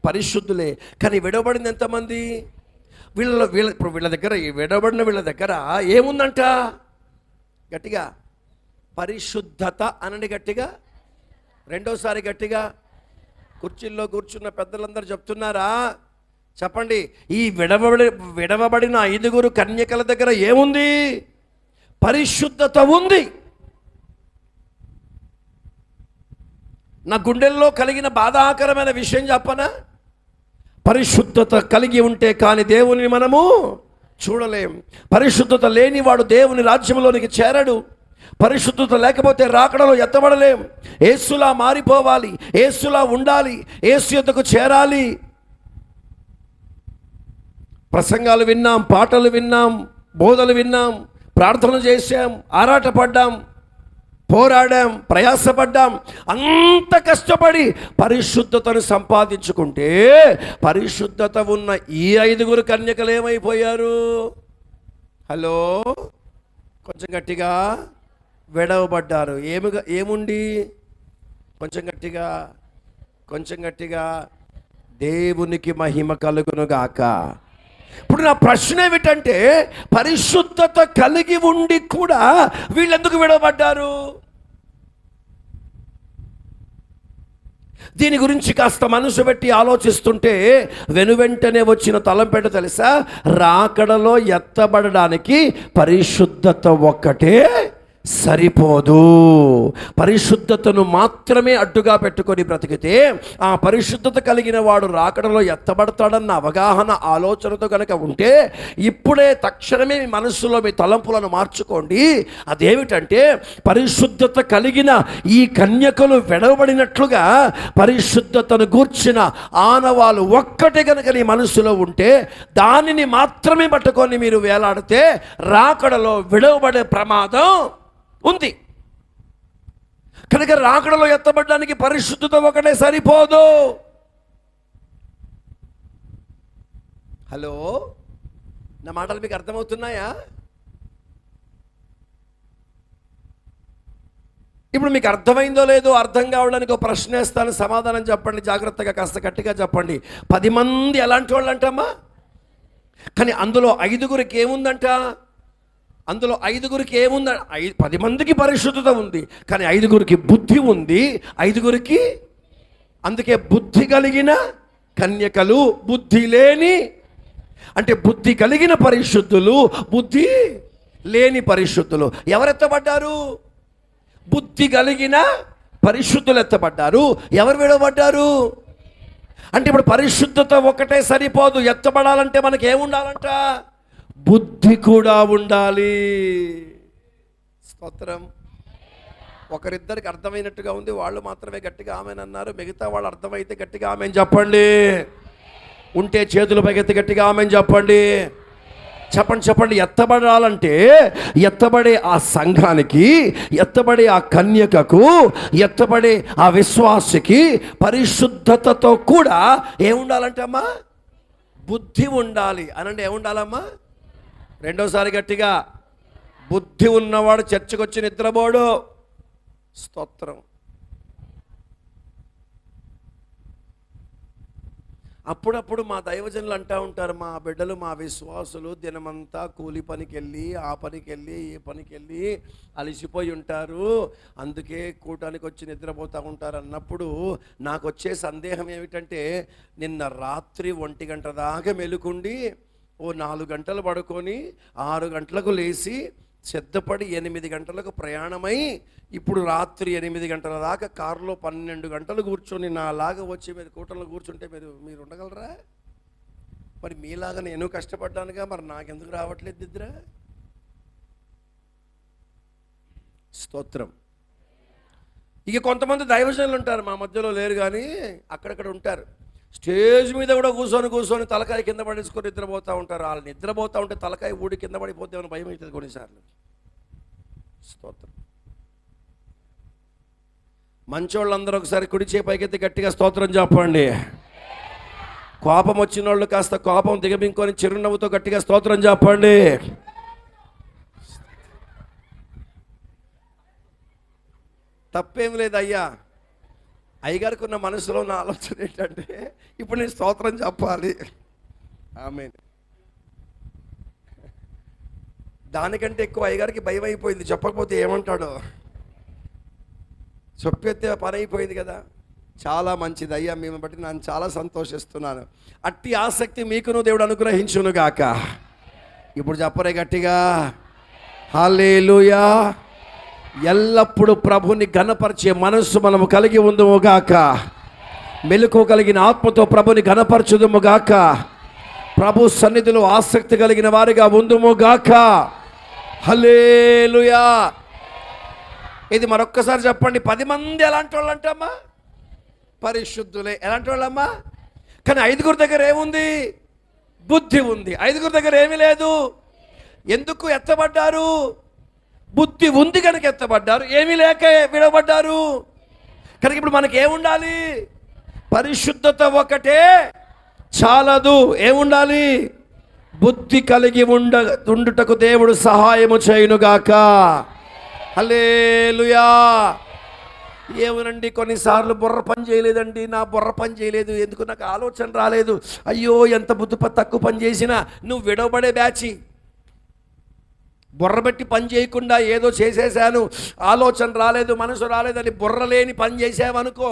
పరిశుద్ధులే. కానీ విడవబడింది ఎంతమంది? వీళ్ళ దగ్గర, విడవబడిన వీళ్ళ దగ్గర ఏముందంట? గట్టిగా పరిశుద్ధత అనండి, గట్టిగా, రెండోసారి గట్టిగా. కుర్చీల్లో కూర్చున్న పెద్దలందరూ చెప్తున్నారా? చెప్పండి. ఈ విడవబడిన 5గురు కన్యకల దగ్గర ఏముంది? పరిశుద్ధత ఉంది. నా గుండెల్లో కలిగిన బాధాకరమైన విషయం చెప్పనా? పరిశుద్ధత కలిగి ఉంటే కానీ దేవుని మనము చూడలేం. పరిశుద్ధత లేనివాడు దేవుని రాజ్యంలోనికి చేరడు. పరిశుద్ధత లేకపోతే రాకడలో ఎత్తబడలేం. యేసులా మారిపోవాలి, యేసులా ఉండాలి, యేసు యొద్దకు చేరాలి. ప్రసంగాలు విన్నాం, పాటలు విన్నాం, బోధలు విన్నాం, ప్రార్థనలు చేశాం, ఆరాటపడ్డాం, పోరాడాం, ప్రయాసపడ్డాం. అంత కష్టపడి పరిశుద్ధతను సంపాదించుకుంటే, పరిశుద్ధత ఉన్న ఈ 5గురు కన్యకలు ఏమైపోయారు? హలో, కొంచెం గట్టిగా. విడవబడ్డారు. ఏముండి? కొంచెం గట్టిగా. దేవునికి మహిమ కలుగును గాక. ఇప్పుడు నా ప్రశ్న ఏమిటంటే, పరిశుద్ధత కలిగి ఉండి కూడా వీళ్ళెందుకు విడవబడ్డారు? దీని గురించి కాస్త మనసు పెట్టి ఆలోచిస్తుంటే వెనువెంటనే వచ్చిన తలంపేట తెలుసా? రాకడలో ఎత్తబడడానికి పరిశుద్ధత ఒక్కటే సరిపోదు. పరిశుద్ధతను మాత్రమే అడ్డుగా పెట్టుకొని బ్రతికితే ఆ పరిశుద్ధత కలిగిన వాడు రాకడలో ఎత్తబడతాడన్న అవగాహన ఆలోచనతో కనుక ఉంటే ఇప్పుడే తక్షణమే మీ మనస్సులో మీ తలంపులను మార్చుకోండి. అదేమిటంటే పరిశుద్ధత కలిగిన ఈ కన్యకలు విడవబడినట్లుగా పరిశుద్ధతను గూర్చిన ఆనవాలు ఒక్కటే కనుక నీ మనస్సులో ఉంటే దానిని మాత్రమే పట్టుకొని మీరు వేలాడితే రాకడలో విడవబడే ప్రమాదం ఉంది. కనుక రాకడలో ఎత్తబడడానికి పరిశుద్ధత ఒకటే సరిపోదు. హలో, నా మాటలు మీకు అర్థమవుతున్నాయా? ఇప్పుడు మీకు అర్థమైందో లేదో అర్థం కావడానికి ఒక ప్రశ్న వేస్తాను, సమాధానం చెప్పండి జాగ్రత్తగా, కాస్త గట్టిగా చెప్పండి. 10 మంది ఎలాంటి వాళ్ళు అంటమ్మా? కానీ అందులో 5గురికి ఏముందంట? అందులో 5గురికి ఏముంద? 10 మందికి పరిశుద్ధత ఉంది, కానీ 5గురికి బుద్ధి ఉంది. 5గురికి, అందుకే బుద్ధి కలిగిన కన్యకలు, బుద్ధి లేని, అంటే బుద్ధి కలిగిన పరిశుద్ధులు, బుద్ధి లేని పరిశుద్ధులు. ఎవరెత్తబడ్డారు? బుద్ధి కలిగిన పరిశుద్ధులు ఎత్తబడ్డారు. ఎవరు విడవబడ్డారు? అంటే ఇప్పుడు పరిశుద్ధత ఒకటే సరిపోదు. ఎత్తబడాలంటే మనకి ఏముండాలంట? బుద్ధి కూడా ఉండాలి. స్తోత్రం. ఒకరిద్దరికి అర్థమైనట్టుగా ఉంది, వాళ్ళు మాత్రమే గట్టిగా ఆమెన్ అన్నారు. మిగతా వాళ్ళు అర్థమైతే గట్టిగా ఆమెన్ చెప్పండి. ఉంటే చేతులు పైకెత్తి గట్టిగా ఆమెన్ చెప్పండి. చెప్పండి చెప్పండి. ఎత్తబడాలంటే ఎత్తబడే ఆ సంఘానికి, ఎత్తబడే ఆ కన్యకకు, ఎత్తబడే ఆ విశ్వాసికి పరిశుద్ధతతో కూడా ఏముండాలంటమ్మా? బుద్ధి ఉండాలి. అనండి, ఏముండాలమ్మా? రెండోసారి గట్టిగా. బుద్ధి ఉన్నవాడు చర్చకు వచ్చి నిద్రపోడు. స్తోత్రం. అప్పుడప్పుడు మా దైవజనులు అంటూ ఉంటారు, మా బిడ్డలు, మా విశ్వాసులు దినమంతా కూలి పనికి వెళ్ళి, ఆ పనికి వెళ్ళి, ఏ పనికి వెళ్ళి అలసిపోయి ఉంటారు, అందుకే కూటానికి వచ్చి నిద్రపోతూ ఉంటారు అన్నప్పుడు నాకు వచ్చే సందేహం ఏమిటంటే, నిన్న రాత్రి 1 గంట దాకా మెలుకుండి ఓ 4 గంటలు పడుకొని 6 గంటలకు లేచి సిద్ధపడి 8 గంటలకు ప్రయాణమై ఇప్పుడు రాత్రి 8 గంటల దాకా కారులో 12 గంటలు కూర్చొని నాలాగా వచ్చి మీరు కూటంలో కూర్చుంటే మీరు ఉండగలరా? మరి మీలాగా నేను కష్టపడ్డానుగా, మరి నాకెందుకు రావట్లేదు నిద్ర? స్తోత్రం. ఇక కొంతమంది దైవజనులు ఉంటారు, మా మధ్యలో లేరు కానీ అక్కడక్కడ ఉంటారు. స్టేజ్ మీద కూడా కూర్చొని తలకాయ కింద పడేసుకొని నిద్రపోతూ ఉంటారు. వాళ్ళు నిద్రపోతూ ఉంటే తలకాయ ఊడి కింద పడిపోతే ఏమైనా భయం అవుతుంది కొన్నిసార్లు. స్తోత్రం. మంచోళ్ళందరూ ఒకసారి కుడి చేయి పైకెత్తి గట్టిగా స్తోత్రం చెప్పండి. కోపం వచ్చిన వాళ్ళు కాస్త కోపం దిగమింకొని చిరునవ్వుతో గట్టిగా స్తోత్రం చెప్పండి. తప్పేం లేదు అయ్యా. అయ్యగారికి ఉన్న మనసులో నా ఆలోచన ఏంటంటే, ఇప్పుడు నేను స్తోత్రం చెప్పాలి. ఆమేన్. దానికంటే ఎక్కువ అయ్యగారికి భయం అయిపోయింది, చెప్పకపోతే ఏమంటాడో. చెప్పేస్తే పని అయిపోయింది కదా. చాలా మంచిది అయ్యా, మేము బట్టి నేను చాలా సంతోషిస్తున్నాను. అట్టి ఆసక్తి మీకును దేవుడు అనుగ్రహించునుగాక. ఇప్పుడు చెప్పరే గట్టిగా హల్లెలూయా. ఎల్లప్పుడూ ప్రభుని ఘనపరిచే మనస్సు మనము కలిగి ఉందుముగాక. మెలకు కలిగిన ఆత్మతో ప్రభుని ఘనపరచుదుముగాక. ప్రభు సన్నిధిలో ఆసక్తి కలిగిన వారిగా ఉందుముగాక. హల్లెలూయా. ఇది మరొక్కసారి చెప్పండి. 10 మంది ఎలాంటి వాళ్ళు అంటమ్మా? పరిశుద్ధులే. ఎలాంటి వాళ్ళమ్మా? కానీ 5గురి దగ్గర ఏముంది? బుద్ధి ఉంది. 5గురి దగ్గర ఏమీ లేదు. ఎందుకు ఎత్తబడ్డారు? బుద్ధి ఉంది కనుక ఎత్తబడ్డారు. ఏమీ లేక విడబడ్డారు. కనుక ఇప్పుడు మనకి ఏముండాలి? పరిశుద్ధత ఒకటే చాలదు. ఏముండాలి? బుద్ధి కలిగి ఉండుటకు దేవుడు సహాయము చేయునుగాక. హల్లెలూయా. ఏమనండి, కొన్నిసార్లు బుర్ర పని చేయలేదండి, నా బుర్ర పని చేయలేదు, ఎందుకు నాకు ఆలోచన రాలేదు. అయ్యో, ఎంత బుద్ధి తక్కువ పని చేసినా నువ్వు విడవబడే బ్యాచి. బుర్ర పెట్టి పని చేయకుండా ఏదో చేసేసాను, ఆలోచన రాలేదు, మనసు రాలేదని బుర్ర లేని పని చేసావనుకో,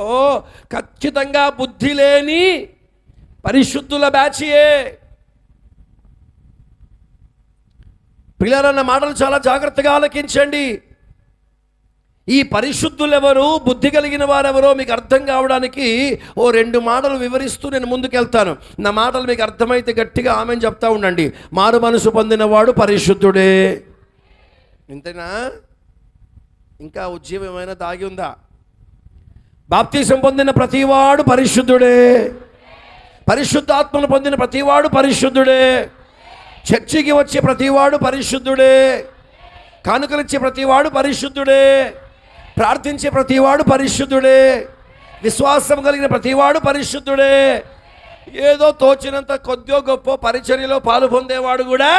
ఖచ్చితంగా బుద్ధి లేని పరిశుద్ధుల బ్యాచియే. పిల్లలన్న మాటలు చాలా జాగ్రత్తగా ఆలకించండి. ఈ పరిశుద్ధులు ఎవరు, బుద్ధి కలిగిన వారెవరో మీకు అర్థం కావడానికి ఓ 2 మాటలు వివరిస్తూ నేను ముందుకెళ్తాను. నా మాటలు మీకు అర్థమైతే గట్టిగా ఆమెను చెప్తా ఉండండి. మారు మనసు పొందినవాడు పరిశుద్ధుడే. ఇంతేనా? ఇంకా ఉజ్జీవం ఏమైనా దాగి ఉందా? బాప్తిసం పొందిన ప్రతివాడు పరిశుద్ధుడే. పరిశుద్ధాత్మను పొందిన ప్రతివాడు పరిశుద్ధుడే. చర్చికి వచ్చే ప్రతివాడు పరిశుద్ధుడే. కానుకలిచ్చే ప్రతివాడు పరిశుద్ధుడే. ప్రార్థించే ప్రతివాడు పరిశుద్ధుడే. విశ్వాసం కలిగిన ప్రతివాడు పరిశుద్ధుడే. ఏదో తోచినంత కొద్దో గొప్ప పరిచర్యలో పాలు పొందేవాడు కూడా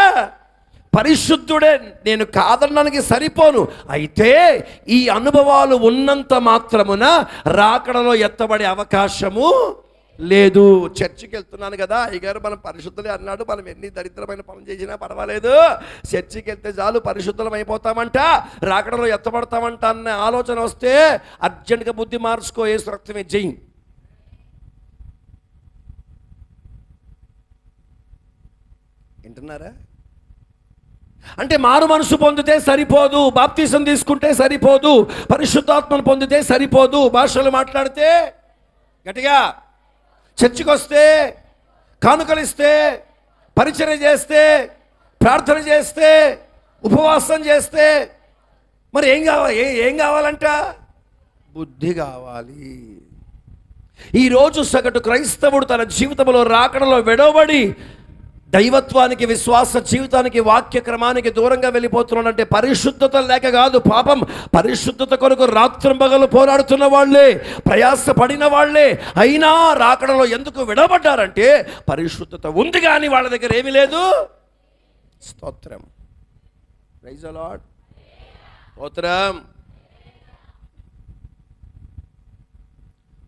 పరిశుద్ధుడే. నేను కాదనడానికి సరిపోను. అయితే ఈ అనుభవాలు ఉన్నంత మాత్రమున రాకడలో ఎత్తబడే అవకాశము లేదు. చర్చికి వెళ్తున్నాను కదా, అయ్యగారు మనం పరిశుద్ధులే అన్నాడు, మనం ఎన్ని దరిద్రమైన పనులు చేసినా పర్వాలేదు, చర్చికి వెళ్తే చాలు పరిశుద్ధులం అయిపోతామంట, రాకడలో ఎత్తబడతామంట అన్న ఆలోచన వస్తే అర్జెంటుగా బుద్ధి మార్చుకో, యేసు రక్తమే జై. వింటున్నారా? అంటే మారు మనసు పొందితే సరిపోదు, బాప్తిసం తీసుకుంటే సరిపోదు, పరిశుద్ధాత్మను పొందితే సరిపోదు, భాషలు మాట్లాడితే, గట్టిగా చర్చికి వస్తే, కానుకలిస్తే, పరిచర్య చేస్తే, ప్రార్థన చేస్తే, ఉపవాసం చేస్తే మరి ఏం కావాలంట? బుద్ధి కావాలి. ఈరోజు సగటు క్రైస్తవుడు తన జీవితంలో రాకడలో విడవబడి దైవత్వానికి, విశ్వాస జీవితానికి, వాక్య క్రమానికి దూరంగా వెళ్ళిపోతున్నాడంటే పరిశుద్ధత లేక కాదు. పాపం, పరిశుద్ధత కొరకు రాత్రింబగలు పోరాడుతున్న వాళ్ళే, ప్రయాసపడిన వాళ్ళే, అయినా రాకడలో ఎందుకు విడవబడ్డారంటే పరిశుద్ధత ఉంది కానీ వాళ్ళ దగ్గర ఏమీ లేదు. స్తోత్రం. Praise the Lord. స్తోత్రం.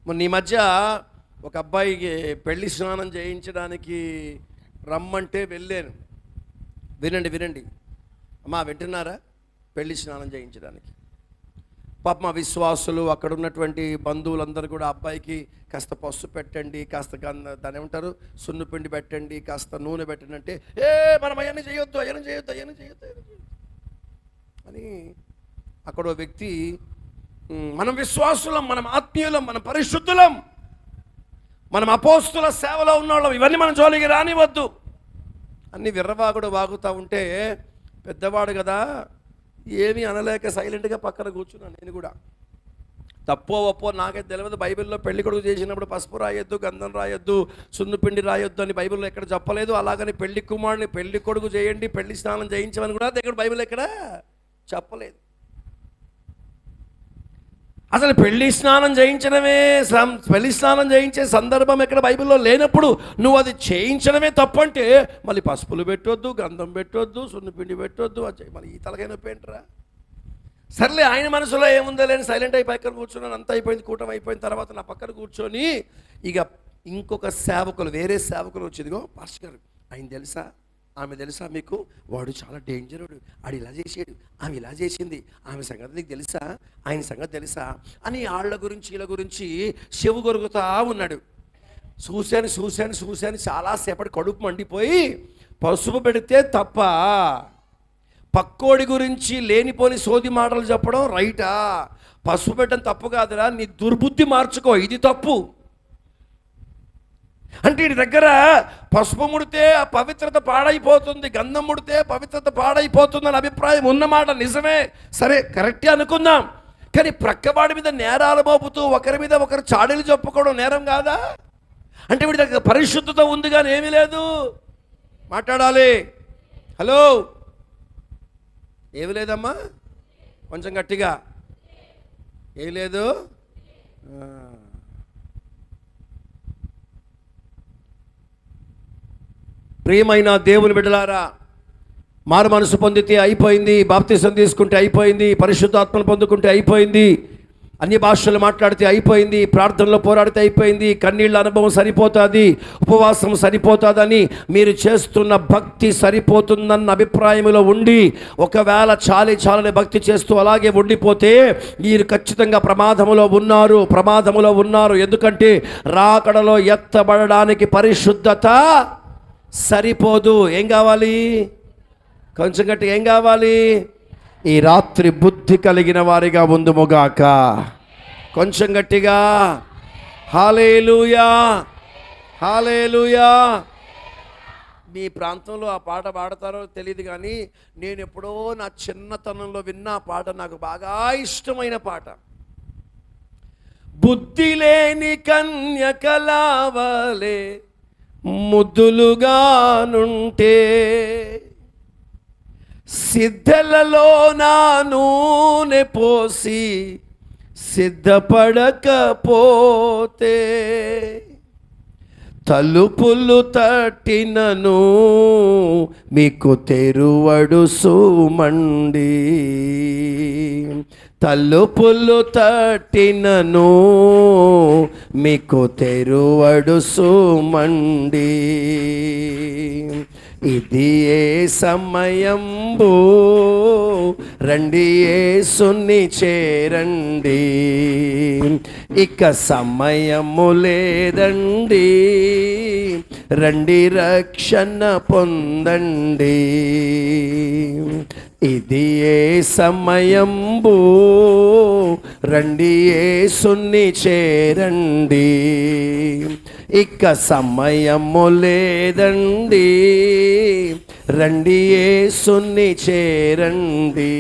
మొన్న ఈ మధ్య ఒక అబ్బాయికి పెళ్లి స్నానం చేయించడానికి రమ్మంటే వెళ్ళాను. వినండి అమ్మా, వింటున్నారా? పెళ్లి స్నానం చేయించడానికి పాప మా విశ్వాసులు, అక్కడ ఉన్నటువంటి బంధువులందరూ కూడా అబ్బాయికి కాస్త పసుపు పెట్టండి, కాస్త దాని ఏమంటారు సున్నుపిండి పెట్టండి, కాస్త నూనె పెట్టండి అంటే, మనం అవన్నీ చేయొద్దు అని అక్కడ ఓ వ్యక్తి, మనం విశ్వాసులం, మనం ఆత్మీయులం, మనం పరిశుద్ధులం, మనం అపోస్తుల సేవలో ఉన్నవాళ్ళం, ఇవన్నీ మన జోలికి రానివద్దు అన్ని విర్రవాగుడు వాగుతూ ఉంటే పెద్దవాడు కదా ఏమీ అనలేక సైలెంట్గా పక్కన కూర్చున్నాను. నేను కూడా తప్పో ఒప్పో నాకైతే తెలియదు. బైబిల్లో పెళ్లి కొడుకు చేసినప్పుడు పసుపు రాయొద్దు, గంధం రాయొద్దు, సున్నుపిండి రాయొద్దు అని బైబిల్లో ఎక్కడ చెప్పలేదు. అలాగని పెళ్లి కుమారుని పెళ్లి కొడుకు చేయండి, పెళ్లి స్నానం చేయించమని కూడా దగ్గర బైబిల్ ఎక్కడ చెప్పలేదు. అసలు పెళ్లి స్నానం చేయించే సందర్భం ఎక్కడ బైబిల్లో లేనప్పుడు నువ్వు అది చేయించడమే తప్పంటే మళ్ళీ పసుపులు పెట్టొద్దు, గంధం పెట్టొద్దు, సున్నిపిండి పెట్టొద్దు, అది మళ్ళీ ఈ తలకాయ నొప్పి ఏంటరా? సర్లే, ఆయన మనసులో ఏముందో లేని సైలెంట్ అయి పక్కన కూర్చున్నాను. అంతా అయిపోయింది, కూటమి అయిపోయిన తర్వాత నా పక్కన కూర్చొని ఇక ఇంకొక సేవకులు, వేరే సేవకులు వచ్చేదిగో, పాస్టర్ గారు ఆయన తెలుసా, ఆమె తెలుసా మీకు, వాడు చాలా డేంజరుడు, ఆడు ఇలా చేసాడు, ఆమె ఇలా చేసింది, ఆమె సంగతి నీకు తెలుసా, ఆయన సంగతి తెలుసా అని వాళ్ళ గురించి వీళ్ళ గురించి చెవు కొరుకుతా ఉన్నాడు. చూశాను చాలాసేపటి కడుపు మండిపోయి, పసుపు పెడితే తప్ప పక్కోడి గురించి లేనిపోని సోది మాటలు చెప్పడం రైటా? పసుపు పెట్టడం తప్పు కాదురా, నీ దుర్బుద్ధి మార్చుకో, ఇది తప్పు. అంటే వీడి దగ్గర పసుపు ముడితే ఆ పవిత్రత పాడైపోతుంది, గంధం ముడితే పవిత్రత పాడైపోతుంది అని అభిప్రాయం ఉన్నమాట నిజమే, సరే కరెక్టే అనుకుందాం. కానీ ప్రక్కవాడి మీద నేరాలు మోపుతూ ఒకరి మీద ఒకరు చాడీలు చెప్పుకోవడం నేరం కాదా? అంటే వీడి దగ్గర పరిశుద్ధత ఉంది కానీ ఏమీ లేదు. మాట్లాడాలి. హలో, ఏమి లేదమ్మా, కొంచెం గట్టిగా, ఏమి లేదు. ప్రియమైన దేవుని బిడ్డలారా, మారు మనసు పొందితే అయిపోయింది, బాప్తిసం తీసుకుంటే అయిపోయింది, పరిశుద్ధాత్మను పొందుకుంటే అయిపోయింది, అన్ని భాషలు మాట్లాడితే అయిపోయింది, ప్రార్థనలో పోరాడితే అయిపోయింది, కన్నీళ్ళ అనుభవం సరిపోతుంది, ఉపవాసం సరిపోతుందని మీరు చేస్తున్న భక్తి సరిపోతుందన్న అభిప్రాయంలో ఉండి ఒకవేళ చాలని భక్తి చేస్తూ అలాగే ఉండిపోతే మీరు ఖచ్చితంగా ప్రమాదములో ఉన్నారు. ఎందుకంటే రాకడలో ఎత్తబడడానికి పరిశుద్ధత సరిపోదు. ఏం కావాలి? కొంచెం గట్టి ఏం కావాలి? ఈ రాత్రి బుద్ధి కలిగిన వారిగా ఉందుముగాక. కొంచెం గట్టిగా హల్లెలూయా, హల్లెలూయా. మీ ప్రాంతంలో ఆ పాట పాడతారో తెలియదు, కానీ నేను ఎప్పుడో నా చిన్నతనంలో విన్న ఆ పాట నాకు బాగా ఇష్టమైన పాట. బుద్ధి లేని కన్యకలావలే ముద్దులుగానుంటే, సిద్ధలలో నా నూనె పోసి సిద్ధపడకపోతే, తలుపులు తట్టినను మీకు తెరువడు సుమండి, తలుపులు తట్టినను మీకు తెరువడు సుమండి. ఇది ఏ సమయంబు రండి యేసుని చేరండి, ఇక సమయము లేదండి, రండి రక్షణ పొందండి. ఇది ఏ సమయంబు రండి యేసుని చేరండి, ఇక సమయము లేదండి, రండి యేసుని చేరండి.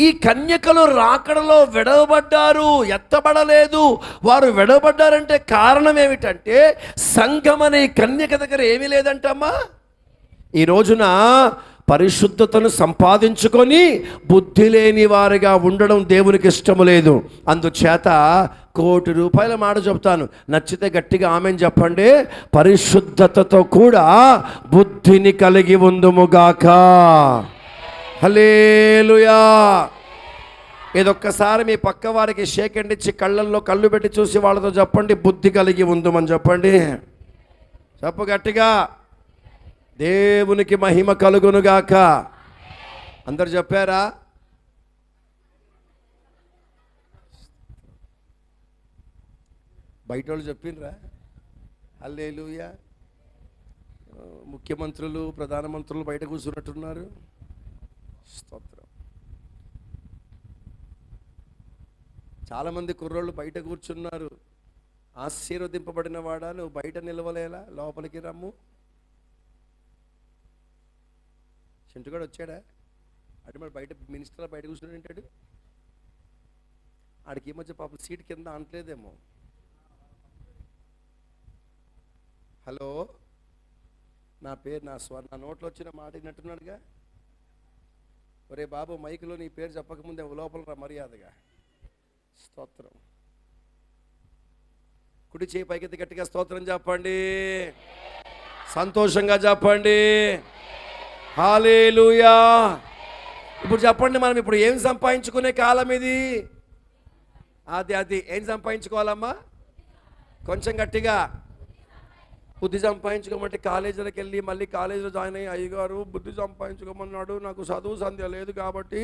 ఈ కన్యకలు రాకడలో విడవబడ్డారు, ఎత్తబడలేదు. వారు విడవబడ్డారంటే కారణం ఏమిటంటే, సంఘమనే కన్యక దగ్గర ఏమీ లేదంటమ్మా. ఈ రోజున పరిశుద్ధతను సంపాదించుకొని బుద్ధి లేని వారిగా ఉండడం దేవునికి ఇష్టము లేదు. అందుచేత ₹1,00,00,000 మాట చెప్తాను, నచ్చితే గట్టిగా ఆమెన్ చెప్పండి. పరిశుద్ధతతో కూడా బుద్ధిని కలిగి ఉందుముగాక. హల్లెలూయా. ఇదొక్కసారి మీ పక్క వారికి షేక్ హ్యాండ్ ఇచ్చి కళ్ళల్లో కళ్ళు పెట్టి చూసి వాళ్ళతో చెప్పండి, బుద్ధి కలిగి ఉందుమని చెప్పండి. చెప్పు గట్టిగా. దేవునికి మహిమ కలుగునుగాక. అందరు చెప్పారా? బయట వాళ్ళు చెప్పిండ్రా? హల్లెలూయా. ముఖ్యమంత్రులు, ప్రధానమంత్రులు బయట కూర్చున్నట్టున్నారు. స్తోత్రం. చాలామంది కుర్రోళ్ళు బయట కూర్చున్నారు. ఆశీర్వదింపబడిన వాడా, నువ్వు బయట నిలవలేలా, లోపలికి రమ్ము. చింటుగాడు వచ్చాడా? అటు మరి బయట మినిస్టర్ బయట కూర్చుని ఉంటాడు. ఆడికి ఈ మధ్య పాపం సీట్ కింద అంటలేదేమో. హలో, నా పేరు నా నోట్లో వచ్చిన మాట విన్నట్టున్నాడుగా. ఒరే బాబు, మైకులో నీ పేరు చెప్పకముందే లోపల రా మర్యాదగా. స్తోత్రం. కుడి చేయి పైకెత్తి గట్టిగా స్తోత్రం చెప్పండి, సంతోషంగా చెప్పండి. హల్లెలూయా. ఇప్పుడు చెప్పండి, మనం ఇప్పుడు ఏం సంపాదించుకునే కాలం ఇది? అది ఏం సంపాదించుకోవాలమ్మా? కొంచెం గట్టిగా. బుద్ధి సంపాదించుకోమంటే కాలేజీలకు వెళ్ళి మళ్ళీ కాలేజీలో జాయిన్ అయ్యి, అయ్యగారు బుద్ధి సంపాదించుకోమన్నాడు, నాకు చదువు సంధ్య లేదు కాబట్టి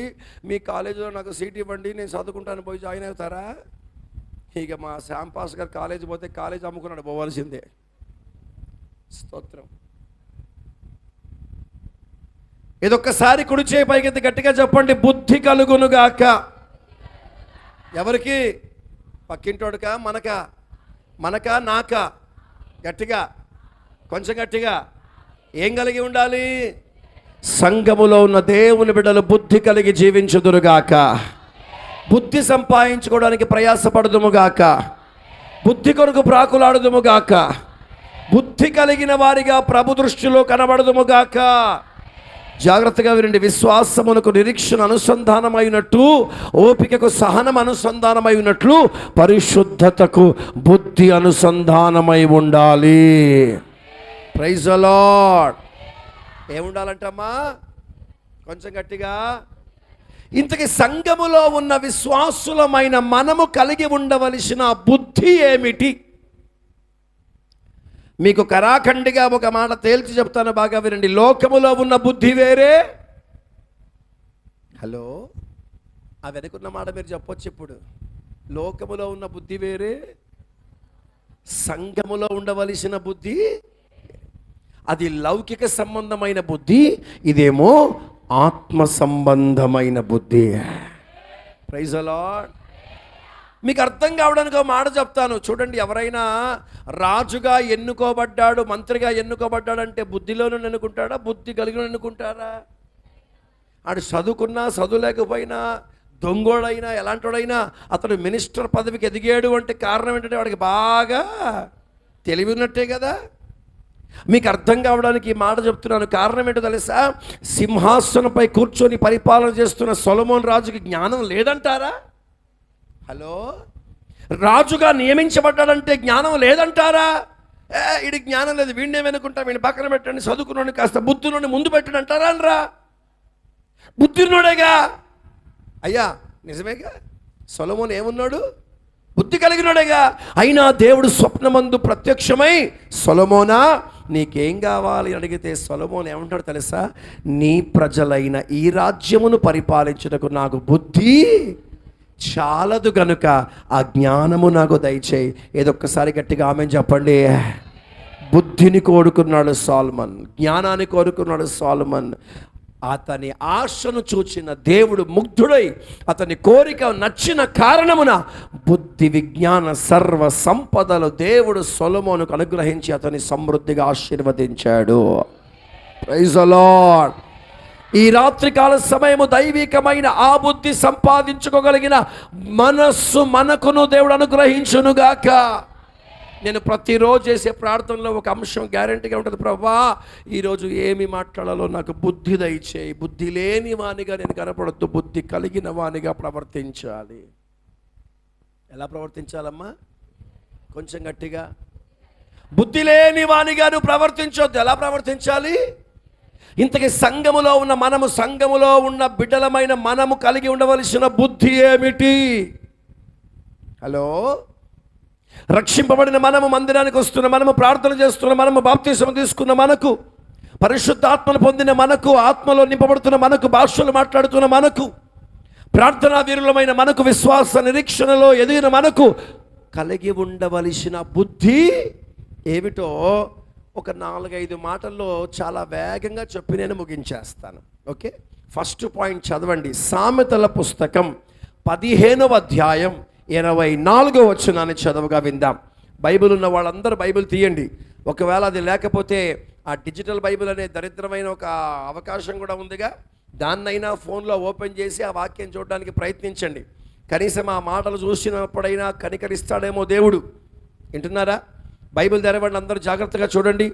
మీ కాలేజీలో నాకు సీట్ ఇవ్వండి, నేను చదువుకుంటాను, పోయి జాయిన్ అవుతారా? ఇక మా శ్యాంపాస్ గారు కాలేజీ పోతే కాలేజీ అమ్ముకున్నాడు, పోవాల్సిందే. స్తోత్రం. ఇదొక్కసారి కుడి చేయి పైకెత్తి గట్టిగా చెప్పండి, బుద్ధి కలుగునుగాక. ఎవరికి? పక్కింటోడుకా? మనకా నాకా? గట్టిగా, కొంచెం గట్టిగా. ఏం కలిగి ఉండాలి? సంఘములో ఉన్న దేవుని బిడ్డలు బుద్ధి కలిగి జీవించుదురుగాక. బుద్ధి సంపాదించుకోవడానికి ప్రయాసపడుదుముగాక. బుద్ధి కొరకు ప్రాకులాడుదుముగాక. బుద్ధి కలిగిన వారిగా ప్రభు దృష్టిలో కనబడుదుముగాక. జాగ్రత్తగా వినండి. విశ్వాసమునకు నిరీక్షణ అనుసంధానమైనట్టు, ఓపికకు సహనం అనుసంధానమైనట్లు పరిశుద్ధతకు బుద్ధి అనుసంధానమై ఉండాలి. Praise the lord. ఏముండాలంటమ్మా? కొంచెం గట్టిగా. ఇంతకీ సంఘములో ఉన్న విశ్వాసులమైన మనము కలిగి ఉండవలసిన బుద్ధి ఏమిటి? మీకు కరాఖండిగా ఒక మాట తేల్చి చెప్తాను, బాగా వినండి. లోకములో ఉన్న బుద్ధి వేరే. హలో, ఆ వెనుకున్న మాట మీరు చెప్పొచ్చు ఇప్పుడు. లోకములో ఉన్న బుద్ధి వేరే, సంఘములో ఉండవలసిన బుద్ధి అది లౌకిక సంబంధమైన బుద్ధి, ఇదేమో ఆత్మ సంబంధమైన బుద్ధి. Praise the Lord. మీకు అర్థం కావడానికి ఒక మాట చెప్తాను చూడండి. ఎవరైనా రాజుగా ఎన్నుకోబడ్డాడు, మంత్రిగా ఎన్నుకోబడ్డాడు అంటే బుద్ధిలోనూ ఎన్నుకుంటాడా, బుద్ధి కలిగిన ఎన్నుకుంటారా? ఆడు చదువుకున్నా చదువులేకపోయినా దొంగోడైనా ఎలాంటోడైనా అతను మినిస్టర్ పదవికి ఎదిగాడు అంటే కారణం ఏంటంటే వాడికి బాగా తెలివి ఉన్నట్టే కదా. మీకు అర్థం కావడానికి ఈ మాట చెప్తున్నాను. కారణం ఏంటో తెలుసా? సింహాసనంపై కూర్చొని పరిపాలన చేస్తున్న సొలొమోను రాజుకి జ్ఞానం లేదంటారా? హలో, రాజుగా నియమించబడ్డాడంటే జ్ఞానం లేదంటారా? వీడి జ్ఞానం లేదు, వీడినే వెనుకుంటా, వీడిని పక్కన పెట్టండి, చదువుకున్నాడు కాస్త బుద్ధిలోని ముందు పెట్టండి అంటారా? అనరా? బుద్ధిన్నోడేగా. అయ్యా నిజమేగా, సొలొమోను ఏమున్నాడు? బుద్ధి కలిగినోడేగా. అయినా దేవుడు స్వప్నమందు ప్రత్యక్షమై సొలొమోనా నీకేం కావాలి అడిగితే సొలొమోను ఏమంటాడు తెలుసా? నీ ప్రజలైన ఈ రాజ్యమును పరిపాలించుటకు నాకు బుద్ధి చాలదు గనుక ఆ జ్ఞానము నాకు దయచేయి. ఏదొక్కసారి గట్టిగా ఆమెన్ చెప్పండి. బుద్ధిని కోరుకున్నాడు సొలొమోన్, జ్ఞానాన్ని కోరుకున్నాడు సొలొమోన్. అతని ఆశను చూచిన దేవుడు ముగ్ధుడై అతని కోరిక నచ్చిన కారణమున బుద్ధి విజ్ఞాన సర్వ సంపదలు దేవుడు సొలొమోనుకు అనుగ్రహించి అతని సమృద్ధిగా ఆశీర్వదించాడు. Praise the Lord. ఈ రాత్రికాల సమయము దైవికమైన ఆ బుద్ధి సంపాదించుకోగలిగిన మనస్సు మనకును దేవుడు అనుగ్రహించునుగాక. నేను ప్రతిరోజు చేసే ప్రార్థనలో ఒక అంశం గ్యారెంటీగా ఉంటుంది. ప్రభువా ఈరోజు ఏమి మాట్లాడాలో నాకు బుద్ధి దయచేయి. బుద్ధి లేని వానిగా నేను కనపడద్దు, బుద్ధి కలిగిన వానిగా ప్రవర్తించాలి. ఎలా ప్రవర్తించాలమ్మా? కొంచెం గట్టిగా. బుద్ధి లేని వానిగా నువ్వు ప్రవర్తించొద్దు. ఎలా ప్రవర్తించాలి? ఇంతకీ సంఘములో ఉన్న మనము, సంఘములో ఉన్న బిడ్డలమైన మనము కలిగి ఉండవలసిన బుద్ధి ఏమిటి? హలో, రక్షింపబడిన మనము, మందిరానికి వస్తున్న మనము, ప్రార్థన చేస్తున్న మనము, బాప్తిసం తీసుకున్న మనకు, పరిశుద్ధాత్మను పొందిన మనకు, ఆత్మలో నింపబడుతున్న మనకు, భాషలు మాట్లాడుతున్న మనకు, ప్రార్థనా వీరులమైన మనకు, విశ్వాస నిరీక్షణలో ఎదిగిన మనకు కలిగి ఉండవలసిన బుద్ధి ఏమిటో ఒక 4-5 మాటల్లో చాలా వేగంగా చెప్పి నేను ముగించేస్తాను. ఓకే, ఫస్ట్ పాయింట్ చదవండి. సామెతల పుస్తకం 15వ అధ్యాయం 24వ వచనాన్ని చదవగా విందాం. బైబిల్ ఉన్న వాళ్ళందరూ బైబిల్ తీయండి. ఒకవేళ అది లేకపోతే ఆ డిజిటల్ బైబిల్ అనే దరిద్రమైన ఒక అవకాశం కూడా ఉందిగా, దాన్నైనా ఫోన్లో ఓపెన్ చేసి ఆ వాక్యం చూడడానికి ప్రయత్నించండి. కనీసం ఆ మాటలు చూసినప్పుడైనా కనికరిస్తాడేమో దేవుడు. వింటున్నారా? బైబిల్ తెరవండి, అందరూ జాగ్రత్తగా చూడండి,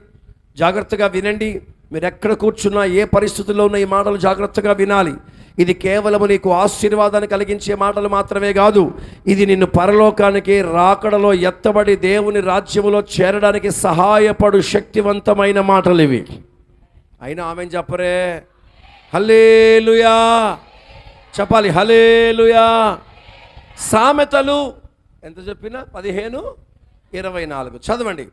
జాగ్రత్తగా వినండి. మీరు ఎక్కడ కూర్చున్నా, ఏ పరిస్థితుల్లో ఉన్న ఈ మాటలు జాగ్రత్తగా వినాలి. ఇది కేవలము నీకు ఆశీర్వాదాన్ని కలిగించే మాటలు మాత్రమే కాదు, ఇది నిన్ను పరలోకానికి రాకడలో ఎత్తబడి దేవుని రాజ్యములో చేరడానికి సహాయపడు శక్తివంతమైన మాటలు ఇవి. అయినా ఆమెన్ చెప్పరే? హల్లెలూయా చెప్పాలి. హల్లెలూయా. సామెతలు ఎంత చెప్పినా 15:24 చదవండి.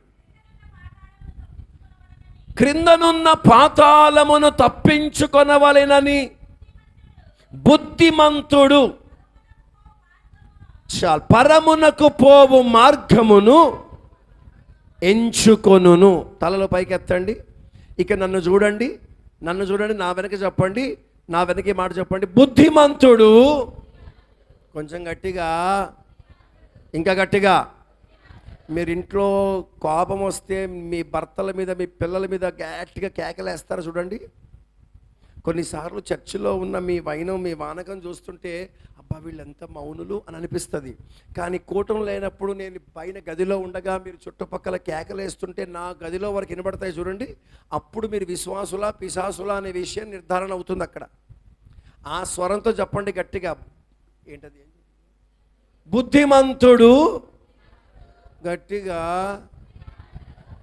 క్రిందనున్న పాతాళమును తప్పించుకొనవలెనని బుద్ధిమంతుడు పరమునకు పోవు మార్గమును ఎంచుకొనును. తలలో పైకెత్తండి. ఇక నన్ను చూడండి, నన్ను చూడండి, నా వెనక చెప్పండి, నా వెనక మాట చెప్పండి. బుద్ధిమంతుడు. కొంచెం గట్టిగా, ఇంకా గట్టిగా. మీరు ఇంట్లో కోపం వస్తే మీ భర్తల మీద, మీ పిల్లల మీద గట్టిగా కేకలేస్తారు చూడండి. కొన్నిసార్లు చర్చిలో ఉన్న మీ వైనం, మీ వానకం చూస్తుంటే అబ్బా వీళ్ళు ఎంత మౌనులు అని అనిపిస్తుంది. కానీ కూటం లేనప్పుడు నేను పైన గదిలో ఉండగా మీరు చుట్టుపక్కల కేకలేస్తుంటే నా గదిలో వరకు వినబడతాయి చూడండి. అప్పుడు మీరు విశ్వాసులా పిశాసులా అనే విషయం నిర్ధారణ అవుతుంది అక్కడ. ఆ స్వరంతో చెప్పండి గట్టిగా. ఏంటది? బుద్ధిమంతుడు గట్టిగా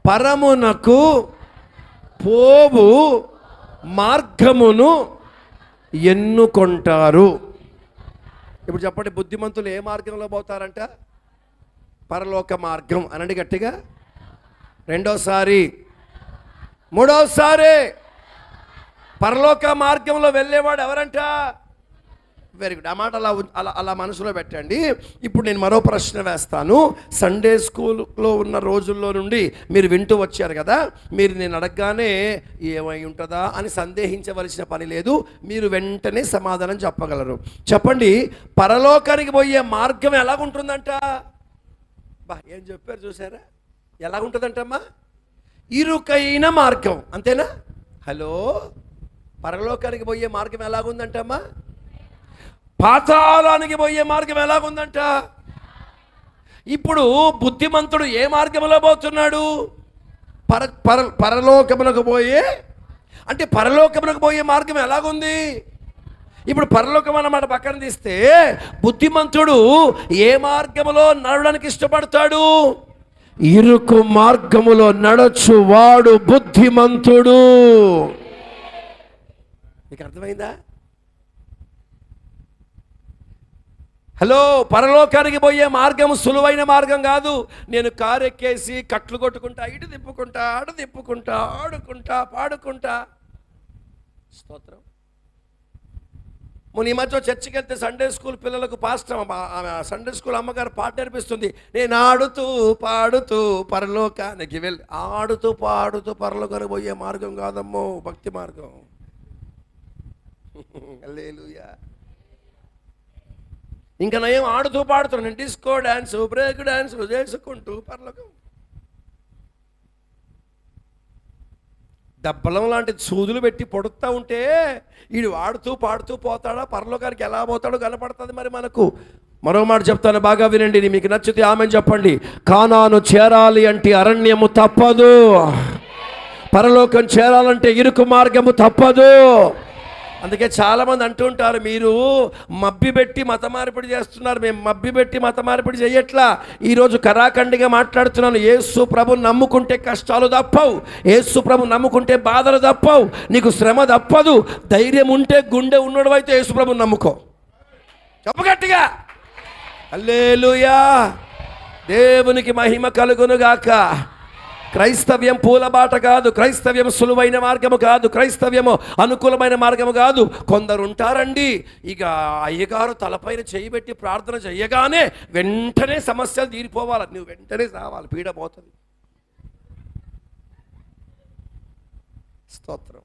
పరమునకు పోవు మార్గమును ఎన్నుకొంటారు. ఇప్పుడు చెప్పండి, బుద్ధిమంతులు ఏ మార్గంలో పోతారంట? పరలోక మార్గం అనండి గట్టిగా. రెండోసారి, మూడోసారి. పరలోక మార్గంలో వెళ్ళేవాడు ఎవరంట? Very good. ఆ మాట అలా అలా అలా మనసులో పెట్టండి. ఇప్పుడు నేను మరో ప్రశ్న వేస్తాను. సండే స్కూల్లో ఉన్న రోజుల్లో నుండి మీరు వింటూ వచ్చారు కదా, మీరు నేను అడగగానే ఏమై ఉంటుందా అని సందేహించవలసిన పని లేదు. మీరు వెంటనే సమాధానం చెప్పగలరు. చెప్పండి, పరలోకానికి పోయే మార్గం ఎలాగుంటుందంట? ఏం చెప్పారు చూసారా? ఎలాగుంటుందంటమ్మా? ఇరుకైన మార్గం. అంతేనా? హలో, పరలోకానికి పోయే మార్గం ఎలాగుందంటమ్మా? పాతాళానికి పోయే మార్గం ఎలాగుందంట? ఇప్పుడు బుద్ధిమంతుడు ఏ మార్గంలో పోతున్నాడు? పరలోకమునకు పోయే, అంటే పరలోకమునకు పోయే మార్గం ఎలాగుంది? ఇప్పుడు పరలోకం అన్నమాట పక్కన తీస్తే, బుద్ధిమంతుడు ఏ మార్గములో నడవడానికి ఇష్టపడతాడు? ఇరుకు మార్గములో నడచు వాడు బుద్ధిమంతుడు. మీకు అర్థమైందా? హలో, పరలోకానికి పోయే మార్గం సులువైన మార్గం కాదు. నేను కారు ఎక్కేసి కట్లు కొట్టుకుంటా, ఇటు తిప్పుకుంటా, అటు తిప్పుకుంటా, ఆడుకుంటా, పాడుకుంటా. స్తోత్రం. మొన్న ఈ మధ్య చర్చికి వెళ్తే సండే స్కూల్ పిల్లలకు పాస్టర్, సండే స్కూల్ అమ్మగారు పాట నేర్పిస్తుంది. నేను ఆడుతూ పాడుతూ పరలోకానికి వెళ్ళి. ఆడుతూ పాడుతూ పరలోకానికి పోయే మార్గం కాదమ్మో, భక్తి మార్గం. హల్లెలూయా. ఇంకా నయం ఆడుతూ పాడుతున్నాను, డిస్కో డ్యాన్స్, బ్రేక్ డ్యాన్స్ చేసుకుంటూ పరలోకం. దబ్బలం లాంటి సూదులు పెట్టి పొడుతూ ఉంటే వీడు ఆడుతూ పాడుతూ పోతాడా? పరలోకానికి ఎలా పోతాడో కనపడుతుంది మరి మనకు. మరో మాట చెప్తాను, బాగా వినండి. మీకు నచ్చితే ఆమెను చెప్పండి. కానాను చేరాలి అంటే అరణ్యము తప్పదు, పరలోకం చేరాలంటే ఇరుకు మార్గము తప్పదు. అందుకే చాలామంది అంటుంటారు, మీరు మబ్బి పెట్టి మత మార్పిడి చేస్తున్నారు. మేము మబ్బి పెట్టి మత మార్పిడి చేయట్లా. ఈరోజు కరాఖండిగా మాట్లాడుతున్నాను. యేసు ప్రభుని నమ్ముకుంటే కష్టాలు తప్పవు, యేసు ప్రభుని నమ్ముకుంటే బాధలు తప్పవు, నీకు శ్రమ తప్పదు. ధైర్యం ఉంటే, గుండె ఉన్నడు అయితే యేసు ప్రభుని నమ్ముకో. చెప్పగట్టిగా హల్లెలూయా. దేవునికి మహిమ కలుగునుగాక. క్రైస్తవ్యం పూలబాట కాదు, క్రైస్తవ్యం సులువైన మార్గము కాదు, క్రైస్తవ్యము అనుకూలమైన మార్గము కాదు. కొందరు ఉంటారండి, ఇక అయ్యగారు తలపైన చేయబెట్టి ప్రార్థన చేయగానే వెంటనే సమస్యలు తీరిపోవాలి, నువ్వు వెంటనే రావాలి, పీడ పోతుంది. స్తోత్రం.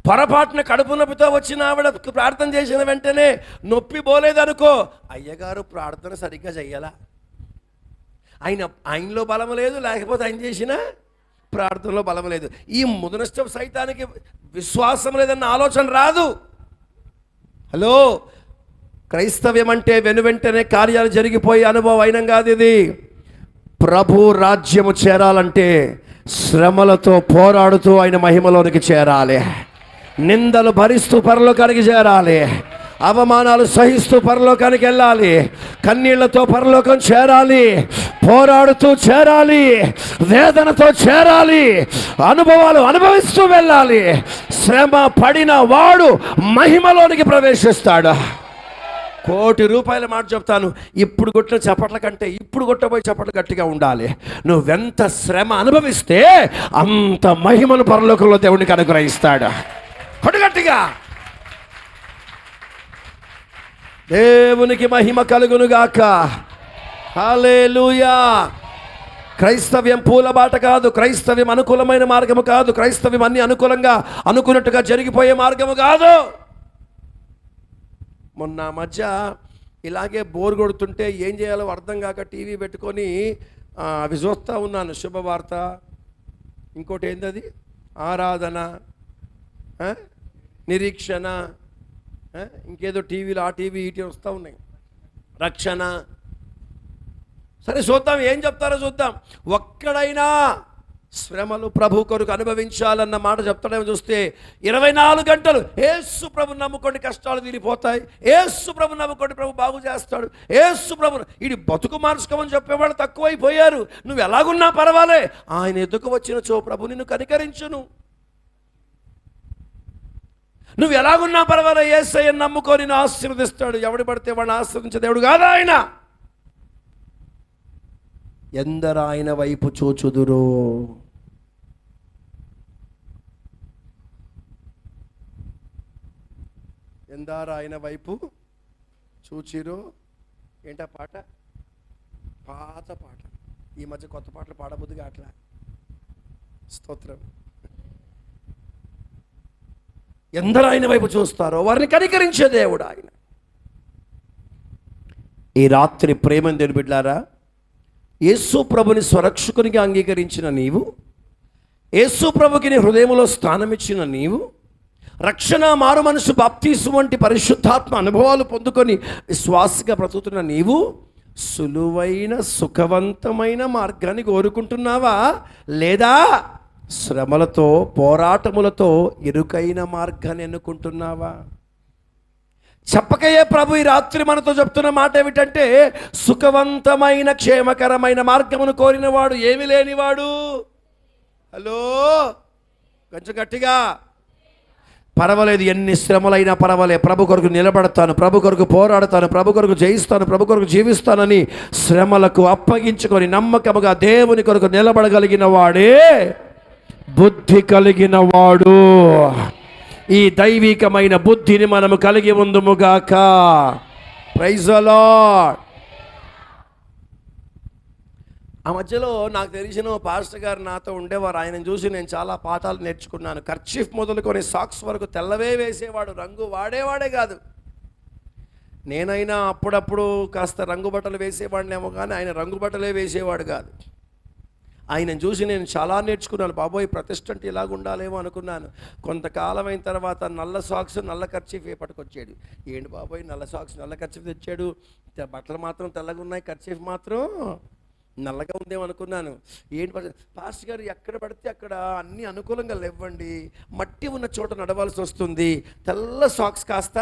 పొరపాటున కడుపు నొప్పితో వచ్చిన ఆవిడ ప్రార్థన చేసిన వెంటనే నొప్పి పోలేదనుకో, అయ్యగారు ప్రార్థన సరిగ్గా చెయ్యాలా, ఆయనలో బలం లేదు, లేకపోతే ఆయన చేసిన ప్రార్థనలో బలం లేదు. ఈ ముదనష్టం సైతానికి విశ్వాసం లేదన్న ఆలోచన రాదు. హలో, క్రైస్తవ్యం అంటే వెనువెంటనే కార్యాలు జరిగిపోయే అనుభవం అయినం కాదు ఇది. ప్రభు రాజ్యము చేరాలంటే శ్రమలతో పోరాడుతూ ఆయన మహిమలోనికి చేరాలి, నిందలు భరిస్తూ పరలోకానికి చేరాలి, అవమానాలు సహిస్తూ పరలోకానికి వెళ్ళాలి, కన్నీళ్లతో పరలోకం చేరాలి, పోరాడుతూ చేరాలి, వేదనతో చేరాలి, అనుభవాలు అనుభవిస్తూ వెళ్ళాలి. శ్రమ పడిన వాడు మహిమలోనికి ప్రవేశిస్తాడు. ₹1,00,00,000 మాట చెప్తాను, ఇప్పుడు కొట్టిన చప్పట్ల కంటే ఇప్పుడు కొట్టబోయే చప్పట్లు గట్టిగా ఉండాలి. నువ్వెంత శ్రమ అనుభవిస్తే అంత మహిమను పరలోకంలో దేవునికి అనుగ్రహిస్తాడు. కొట్టు గట్టిగా. దేవునికి మహిమ కలుగునుగాక. హల్లెలూయా. క్రైస్తవ్యం పూలబాట కాదు, క్రైస్తవ్యం అనుకూలమైన మార్గము కాదు, క్రైస్తవ్యం అన్ని అనుకూలంగా అనుకున్నట్టుగా జరిగిపోయే మార్గము కాదు. మొన్న మధ్య ఇలాగే బోర్ కొడుతుంటే ఏం చేయాలో అర్థం కాక టీవీ పెట్టుకొని అవి చూస్తూ ఉన్నాను. శుభవార్త, ఇంకోటి ఏంటది, ఆరాధన, నిరీక్షణ, ఇంకేదో టీవీలో ఆ టీవీ ఇటీ వస్తూ ఉన్నాయి, రక్షణ. సరే చూద్దాం, ఏం చెప్తారో చూద్దాం. ఒక్కడైనా శ్రమలు ప్రభు కొరకు అనుభవించాలన్న మాట చెప్తాడేమో చూస్తే 24 గంటలు యేసు ప్రభు నమ్ముకోండి, కష్టాలు తీరిపోతాయి, యేసు ప్రభు నమ్ముకోండి, ప్రభు బాగు చేస్తాడు, యేసు ప్రభు. ఇది బతుకు మార్చుకోమని చెప్పేవాళ్ళు తక్కువైపోయారు. నువ్వు ఎలాగున్నా పర్వాలే, ఆయన ఎదుకు వచ్చిన చో ప్రభు నిన్ను కనికరించును. నువ్వు ఎలాగున్నా పర్వాలే, యేసయ్యను నమ్ముకొని నిన్ను ఆశీర్వదిస్తాడు. ఎవడు పడితే వాడిని ఆశీర్వదించే దేవుడు కాదు ఆయన. ఎందరు ఆయన వైపు చూచుదురో. ఎందార ఆయన వైపు చూచిరో. ఏంటా పాట? పాత పాట. ఈ మధ్య కొత్త పాటలు పాడబుద్దిగా అట్లా. స్తోత్రం. ఎందరు ఆయన వైపు చూస్తారో వారిని కనికరించే దేవుడు ఆయన. ఈ రాత్రి ప్రేమను దేవుని బిడ్డలారా, యేసు ప్రభుని స్వరక్షకునిగా అంగీకరించిన నీవు, యేసు ప్రభుకి నీ హృదయంలో స్థానమిచ్చిన నీవు, రక్షణ, మారు మనసు, బాప్తీసు వంటి పరిశుద్ధాత్మ అనుభవాలు పొందుకొని విశ్వాసగా బ్రతుకుతున్న నీవు సులువైన సుఖవంతమైన మార్గాన్ని కోరుకుంటున్నావా, లేదా శ్రమలతో పోరాటములతో ఇరుకైన మార్గాన్ని ఎన్నుకుంటున్నావా? చెప్పకయే ప్రభు ఈ రాత్రి మనతో చెప్తున్న మాట ఏమిటంటే, సుఖవంతమైన క్షేమకరమైన మార్గమును కోరినవాడు ఏమి లేనివాడు. హలో, కొంచెం గట్టిగా. పర్వాలేదు, ఎన్ని శ్రమలైనా పర్వాలే, ప్రభు కొరకు నిలబడతాను, ప్రభు కొరకు పోరాడతాను, ప్రభు కొరకు జయిస్తాను, ప్రభు కొరకు జీవిస్తానని శ్రమలకు అప్పగించుకొని నమ్మకముగా దేవుని కొరకు నిలబడగలిగిన వాడే బుద్ధి కలిగిన వాడు. ఈ దైవికమైన బుద్ధిని మనము కలిగి ఉందుముగాక. Praise the lord. ఆ మధ్యలో నాకు తెలిసిన పాస్టర్ గారు నాతో ఉండేవారు. ఆయనను చూసి నేను చాలా పాఠాలు నేర్చుకున్నాను. కర్చీఫ్ మొదలుకొని సాక్స్ వరకు తెల్లవే వేసేవాడు, రంగు వాడేవాడే కాదు. నేనైనా అప్పుడప్పుడు కాస్త రంగు బట్టలు వేసేవాడినేమో, కానీ ఆయన రంగు బట్టలే వేసేవాడు కాదు. ఆయనను చూసి నేను చాలా నేర్చుకున్నాను. బాబోయ్, ప్రతిష్ట అంటే ఇలాగ ఉండాలేమో అనుకున్నాను. కొంతకాలం అయిన తర్వాత నల్ల సాక్స్ నల్ల కర్చీఫ్ పట్టుకొచ్చాడు. ఏంటి బాబోయ్, నల్ల సాక్స్ నల్ల కర్చీఫ్ తెచ్చాడు, బట్టలు మాత్రం తెల్లగా ఉన్నాయి, కర్చీఫ్ మాత్రం నల్లగా ఉందేమో అనుకున్నాను. ఏంటి పాస్టర్ గారు, ఎక్కడ పడితే అక్కడ అన్నీ అనుకూలంగా లేవండి, మట్టి ఉన్న చోట నడవాల్సి వస్తుంది, తెల్ల సాక్స్ కాస్త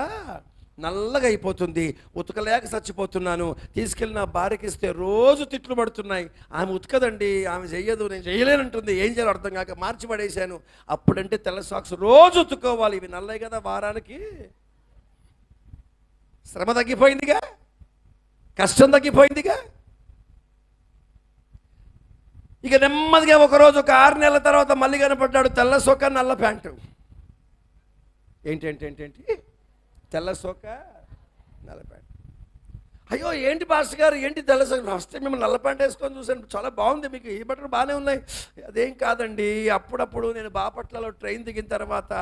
నల్లగా అయిపోతుంది, ఉతకలేక చచ్చిపోతున్నాను, తీసుకెళ్ళి నా భార్యకి ఇస్తే రోజు తిట్లు పడుతున్నాయి. ఆమె ఉతకదండి, ఆమె చెయ్యదు, నేను చేయలేనంటుంది, ఏం చేయాలో అర్థం కాక మార్చి పడేశాను. అప్పుడంటే తెల్ల సాక్స్ రోజు ఉతుక్కోవాలి, ఇవి నల్లయి కదా, వారానికి శ్రమ తగ్గిపోయిందిగా, కష్టం తగ్గిపోయిందిగా. ఇక నెమ్మదిగా ఒకరోజు ఒక 6 నెలల తర్వాత మళ్ళీ కనపడ్డాడు, తెల్ల సోక నల్ల ప్యాంటు. ఏంటి తెల్ల సోక నల్ల ప్యాంటు. అయ్యో, ఏంటి పాస్టర్ గారు, ఏంటి తెల్ల సోక? ఫస్ట్ మేము నల్ల ప్యాంట్ వేసుకొని చూసాను, చాలా బాగుంది, మీకు ఈ బట్టలు బాగానే ఉన్నాయి. అదేం కాదండి, అప్పుడప్పుడు నేను బాపట్లలో ట్రైన్ దిగిన తర్వాత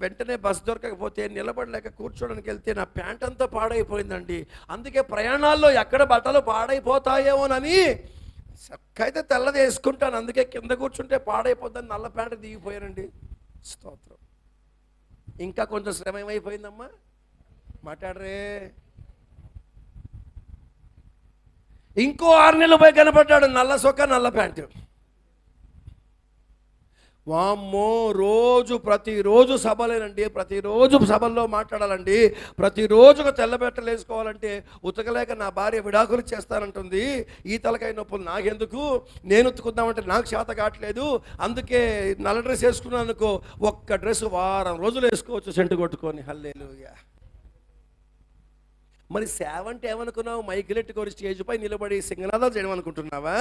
వెంటనే బస్ దొరకకపోతే నిలబడలేక కూర్చోడానికి వెళ్తే నా ప్యాంట్ అంతా పాడైపోయిందండి. అందుకే ప్రయాణాల్లో ఎక్కడ బట్టలు పాడైపోతాయేమోనని చక్కైతే తెల్లది వేసుకుంటాను, అందుకే కింద కూర్చుంటే పాడైపోద్దని నల్ల ప్యాంటు దిగిపోయానండి. స్తోత్రం. ఇంకా కొంచెం శ్రమ ఏమైపోయిందమ్మా, మాట్లాడరే. ఇంకో 6 నెలలు పోయి కనపడ్డాడు, నల్ల సొక్క నల్ల ప్యాంటు. వామ్మో, ప్రతిరోజు సభలేనండి, ప్రతిరోజు సభల్లో మాట్లాడాలండి, ప్రతిరోజు ఒక తెల్ల బట్టలు వేసుకోవాలంటే ఉతకలేక నా భార్య విడాకులు చేస్తానంటుంది. ఈ తలకాయ నొప్పులు నాకెందుకు, నేను ఉతుకుద్దామంటే నాకు చేత కావట్లేదు, అందుకే నల్ల డ్రెస్ వేసుకున్నాను అనుకో, ఒక్క డ్రెస్ వారం రోజులు వేసుకోవచ్చు సెంటు కొట్టుకొని. హల్లెలూయా. మరి సేవ అంటే ఏమనుకున్నావు? మైకిలెట్టుకొని స్టేజ్ పై నిలబడి సింగనాదాలు చేయడం అనుకుంటున్నావా?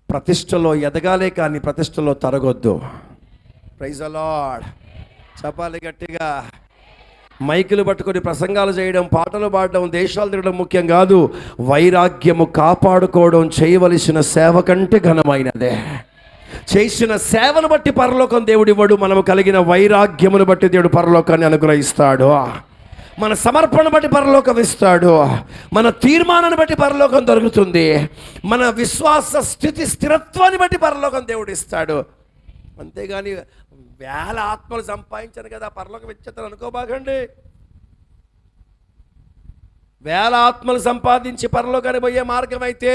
ప్రతిష్టలో ఎదగాలే కానీ ప్రతిష్టలో తరగొద్దు. Praise the lord. చెప్పాలి గట్టిగా. మైకులు పట్టుకొని ప్రసంగాలు చేయడం, పాటలు పాడడం, దేశాలు తిరగడం ముఖ్యం కాదు. వైరాగ్యము కాపాడుకోవడం చేయవలసిన సేవ కంటే ఘనమైనదే. చేసిన సేవను బట్టి పరలోకం దేవుడు ఇవ్వడు, మనము కలిగిన వైరాగ్యమును బట్టి దేవుడు పరలోకాన్ని అనుగ్రహిస్తాడు. మన సమర్పణ బట్టి పరలోకం ఇస్తాడు, మన తీర్మానాన్ని బట్టి పరలోకం దొరుకుతుంది, మన విశ్వాస స్థిరత్వాన్ని బట్టి పరలోకం దేవుడు ఇస్తాడు. అంతేగాని వేల ఆత్మలు సంపాదించాను కదా పరలోకం ఇచ్చేస్తాను అనుకోబాకండి. వేల ఆత్మలు సంపాదించి పరలోకానికి పోయే మార్గం అయితే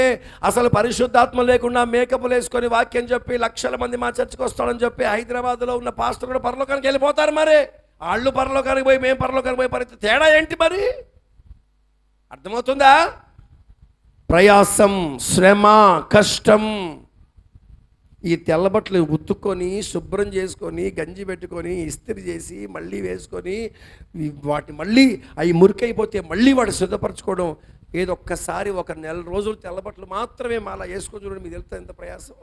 అసలు పరిశుద్ధాత్మ లేకుండా మేకప్లు వేసుకొని వాక్యం చెప్పి లక్షల మంది మా చర్చకు వస్తాడని చెప్పి హైదరాబాద్లో ఉన్న పాస్టర్ కూడా పరలోకానికి వెళ్ళిపోతారు. మరి వాళ్ళు పరలోకానికి పోయి మేము పరలోకానికి పోయి పరిస్థితి తేడా ఏంటి? మరి అర్థమవుతుందా? ప్రయాసం, శ్రమ, కష్టం. ఈ తెల్లబట్టలు ఉతుక్కొని శుభ్రం చేసుకొని గంజి పెట్టుకొని ఇస్త్రీ చేసి మళ్ళీ వేసుకొని వాటి మళ్ళీ అవి మురికైపోతే మళ్ళీ వాడు శుద్ధపరచుకోవడం. ఏదో ఒక్కసారి ఒక నెల రోజులు తెల్లబట్టలు మాత్రమే అలా వేసుకొని చూడండి, మీకు తెలుస్తుంది ఎంత ప్రయాసం.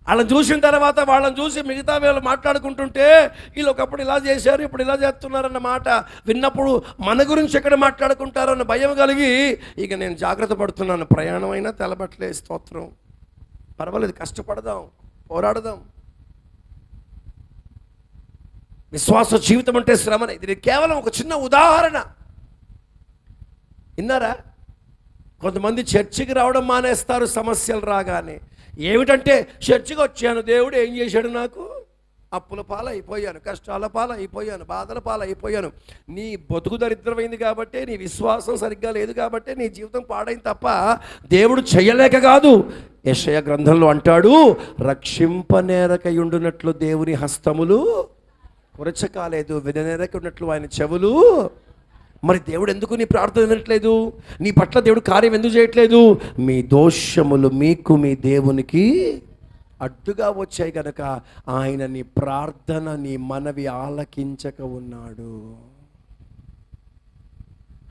వాళ్ళని చూసిన తర్వాత వాళ్ళని చూసి మిగతా వీళ్ళు మాట్లాడుకుంటుంటే వీళ్ళు ఒకప్పుడు ఇలా చేశారు, ఇప్పుడు ఇలా చేస్తున్నారన్న మాట విన్నప్పుడు మన గురించి ఎక్కడ మాట్లాడుకుంటారో అన్న భయం కలిగి ఇక నేను జాగ్రత్త పడుతున్నాను. ప్రయాణం అయినా తెలబట్లే, స్తోత్రం, పర్వాలేదు, కష్టపడదాం, పోరాడదాం. విశ్వాస జీవితం అంటే శ్రమనే. ఇది కేవలం ఒక చిన్న ఉదాహరణ. విన్నారా? కొంతమంది చర్చికి రావడం మానేస్తారు సమస్యలు రాగానే. ఏమిటంటే, చర్చికి వచ్చాను, దేవుడు ఏం చేశాడు నాకు? అప్పుల పాలు అయిపోయాను, కష్టాల పాలు అయిపోయాను, బాధల పాలు అయిపోయాను. నీ బతుకు దరిద్రమైంది కాబట్టే, నీ విశ్వాసం సరిగ్గా లేదు కాబట్టే నీ జీవితం పాడైంది తప్ప దేవుడు చెయ్యలేక కాదు. యెషయా గ్రంథంలో అంటాడు, రక్షింపనేరకయుండునట్లు దేవుని హస్తములు కురచకాలేదు, విననేరక ఉన్నట్లు ఆయన చెవులు. మరి దేవుడు ఎందుకు నీ ప్రార్థన వినట్లేదు? నీ పట్ల దేవుడు కార్యం ఎందుకు చేయట్లేదు? మీ దోషములు మీకు మీ దేవునికి అడ్డుగా వచ్చాయి కనుక ఆయన నీ ప్రార్థన, నీ మనవి ఆలకించక ఉన్నాడు.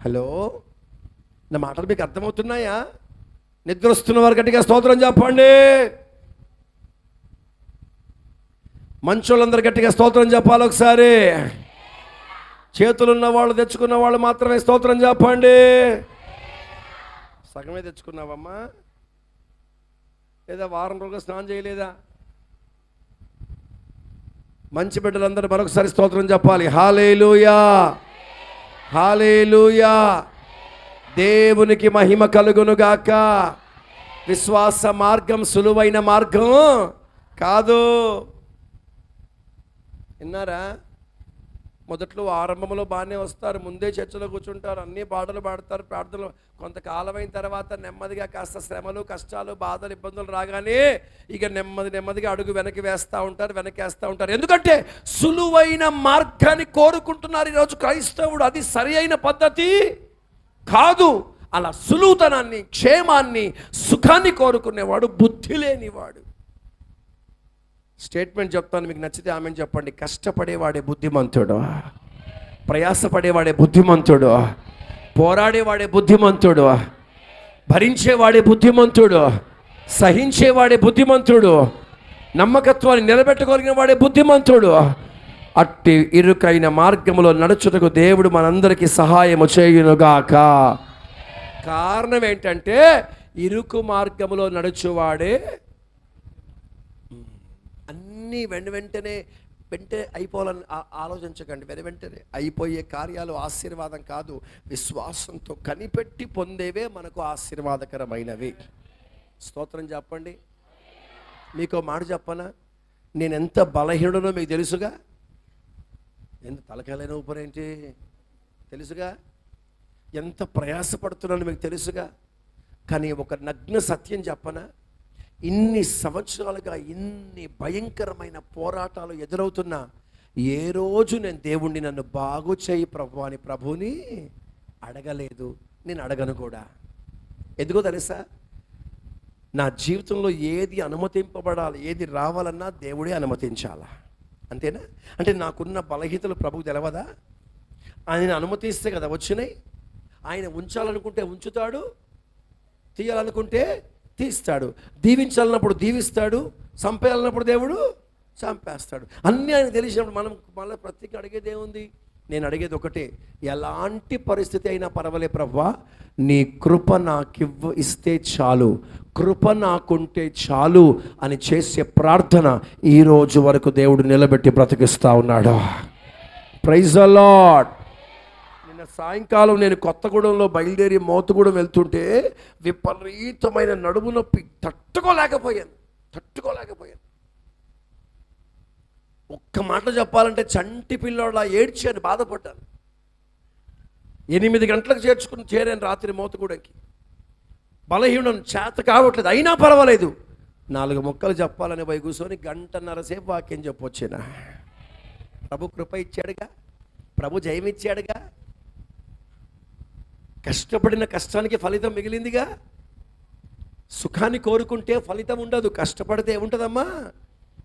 హలో, నా మాటలు మీకు అర్థమవుతున్నాయా? నిద్ర వస్తున్న వారు గట్టిగా స్తోత్రం చెప్పండి. మంచోళ్ళందరూ గట్టిగా స్తోత్రం చెప్పాలి ఒకసారి. చేతులున్న వాళ్ళు, తెచ్చుకున్న వాళ్ళు మాత్రమే స్తోత్రం చెప్పండి. సగమే తెచ్చుకున్నావమ్మా? లేదా వారం రోజులు స్నానం చేయలేదా? మంచి బిడ్డలందరూ మరొకసారి స్తోత్రం చెప్పాలి. హల్లెలూయా, హల్లెలూయా. దేవునికి మహిమ కలుగును గాక. విశ్వాస మార్గం సులువైన మార్గం కాదు. విన్నారా? మొదట్లో ఆరంభంలో బాగానే వస్తారు, ముందే చర్చలో కూర్చుంటారు, అన్ని పాటలు పాడతారు, ప్రార్థనలు. కొంతకాలమైన తర్వాత నెమ్మదిగా కాస్త శ్రమలు, కష్టాలు, బాధలు, ఇబ్బందులు రాగానే ఇక నెమ్మదిగా అడుగు వెనక్కి వేస్తూ ఉంటారు. ఎందుకంటే సులువైన మార్గాన్ని కోరుకుంటున్నారు ఈరోజు క్రైస్తవుడు. అది సరి అయిన పద్ధతి కాదు. అలా సులువుతనాన్ని, క్షేమాన్ని, సుఖాన్ని కోరుకునేవాడు బుద్ధి లేనివాడు. స్టేట్మెంట్ చెప్తాను, మీకు నచ్చితే ఆమెను చెప్పండి. కష్టపడేవాడే బుద్ధిమంతుడు, ప్రయాసపడేవాడే బుద్ధిమంతుడు, పోరాడేవాడే బుద్ధిమంతుడు, భరించేవాడే బుద్ధిమంతుడు, సహించేవాడే బుద్ధిమంతుడు, నమ్మకత్వాన్ని నిలబెట్టుకోగలిగిన వాడే బుద్ధిమంతుడు. అట్టి ఇరుకైన మార్గములో నడుచుటకు దేవుడు మనందరికీ సహాయము చేయునుగాక. కారణం ఏంటంటే, ఇరుకు మార్గములో నడుచువాడే అన్నీ వెంటనే అయిపోవాలని ఆలోచించకండి. వెంటనే అయిపోయే కార్యాలు ఆశీర్వాదం కాదు. విశ్వాసంతో కనిపెట్టి పొందేవే మనకు ఆశీర్వాదకరమైనవి. స్తోత్రం చెప్పండి. మీకు మాట చెప్పనా? నేను ఎంత బలహీనుడనో మీకు తెలుసుగా. ఎంత తలకాయలైన ఊపరేంటి తెలుసుగా. ఎంత ప్రయాసపడుతున్నానో మీకు తెలుసుగా. కానీ ఒక నగ్న సత్యం చెప్పనా? ఇన్ని సంవత్సరాలుగా ఇన్ని భయంకరమైన పోరాటాలు ఎదురవుతున్నా ఏ రోజు నేను దేవుణ్ణి నన్ను బాగు చేయి ప్రభు అని ప్రభుని అడగలేదు. నేను అడగను కూడా. ఎందుకో తెలుసా? నా జీవితంలో ఏది అనుమతింపబడాలి, ఏది రావాలన్నా దేవుడే అనుమతించాలా. అంతేనా? అంటే నాకున్న బలహీనతలు ప్రభుకు తెలవదా? ఆయన అనుమతిస్తే కదా వచ్చినాయి. ఆయన ఉంచాలనుకుంటే ఉంచుతాడు, తీయాలనుకుంటే తీస్తాడు, దీవించాలన్నప్పుడు దీవిస్తాడు, చంపేయాలన్నప్పుడు దేవుడు చంపేస్తాడు. అన్నీ ఆయన తెలిసినప్పుడు మనం మళ్ళీ ప్రత్యేక అడిగేది ఏముంది? నేను అడిగేది ఒకటే, ఎలాంటి పరిస్థితి అయినా పర్వాలే ప్రభువా, నీ కృప ఇస్తే చాలు, కృప నాకుంటే చాలు అని చేసే ప్రార్థన ఈ రోజు వరకు దేవుడు నిలబెట్టి బ్రతికిస్తూ ఉన్నాడు. Praise the Lord. సాయంకాలం నేను కొత్తగూడెంలో బయలుదేరి మోతుగూడెం వెళ్తుంటే విపరీతమైన నడుము నొప్పి తట్టుకోలేకపోయాను. ఒక్క మాట చెప్పాలంటే చంటి పిల్లోడా ఏడ్చాను, బాధపడ్డాను. 8 గంటలకు చేరాను రాత్రి మోతుగూడెంకి. బలహీనం, చేత కావట్లేదు, అయినా పర్వాలేదు. 4 ముక్కలు చెప్పాలని పోయి కూర్చొని 1.5 సేపు వాక్యం చెప్పొచ్చిన. ప్రభు కృప ఇచ్చాడుగా, ప్రభు జయమిచ్చాడుగా. కష్టపడిన కష్టానికి ఫలితం మిగిలిందిగా. సుఖాన్ని కోరుకుంటే ఫలితం ఉండదు, కష్టపడితే ఏముంటుందమ్మా?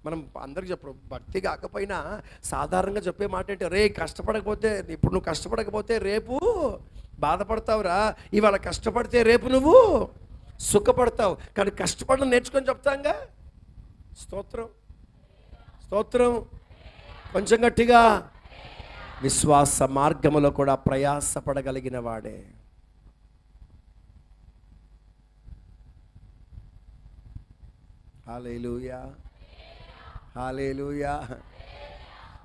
మనం అందరికి చెప్పు, భక్తి కాకపోయినా సాధారణంగా చెప్పే మాట ఏంటి? రే కష్టపడకపోతే, ఇప్పుడు నువ్వు కష్టపడకపోతే రేపు బాధపడతావురా. ఇవాళ కష్టపడితే రేపు నువ్వు సుఖపడతావు. కానీ కష్టపడడం నేర్చుకొని చెప్తాంగా. స్తోత్రం, స్తోత్రం. కొంచెం గట్టిగా. విశ్వాస మార్గములో కూడా ప్రయాసపడగలిగిన వాడే. హల్లెలూయా, హల్లెలూయా.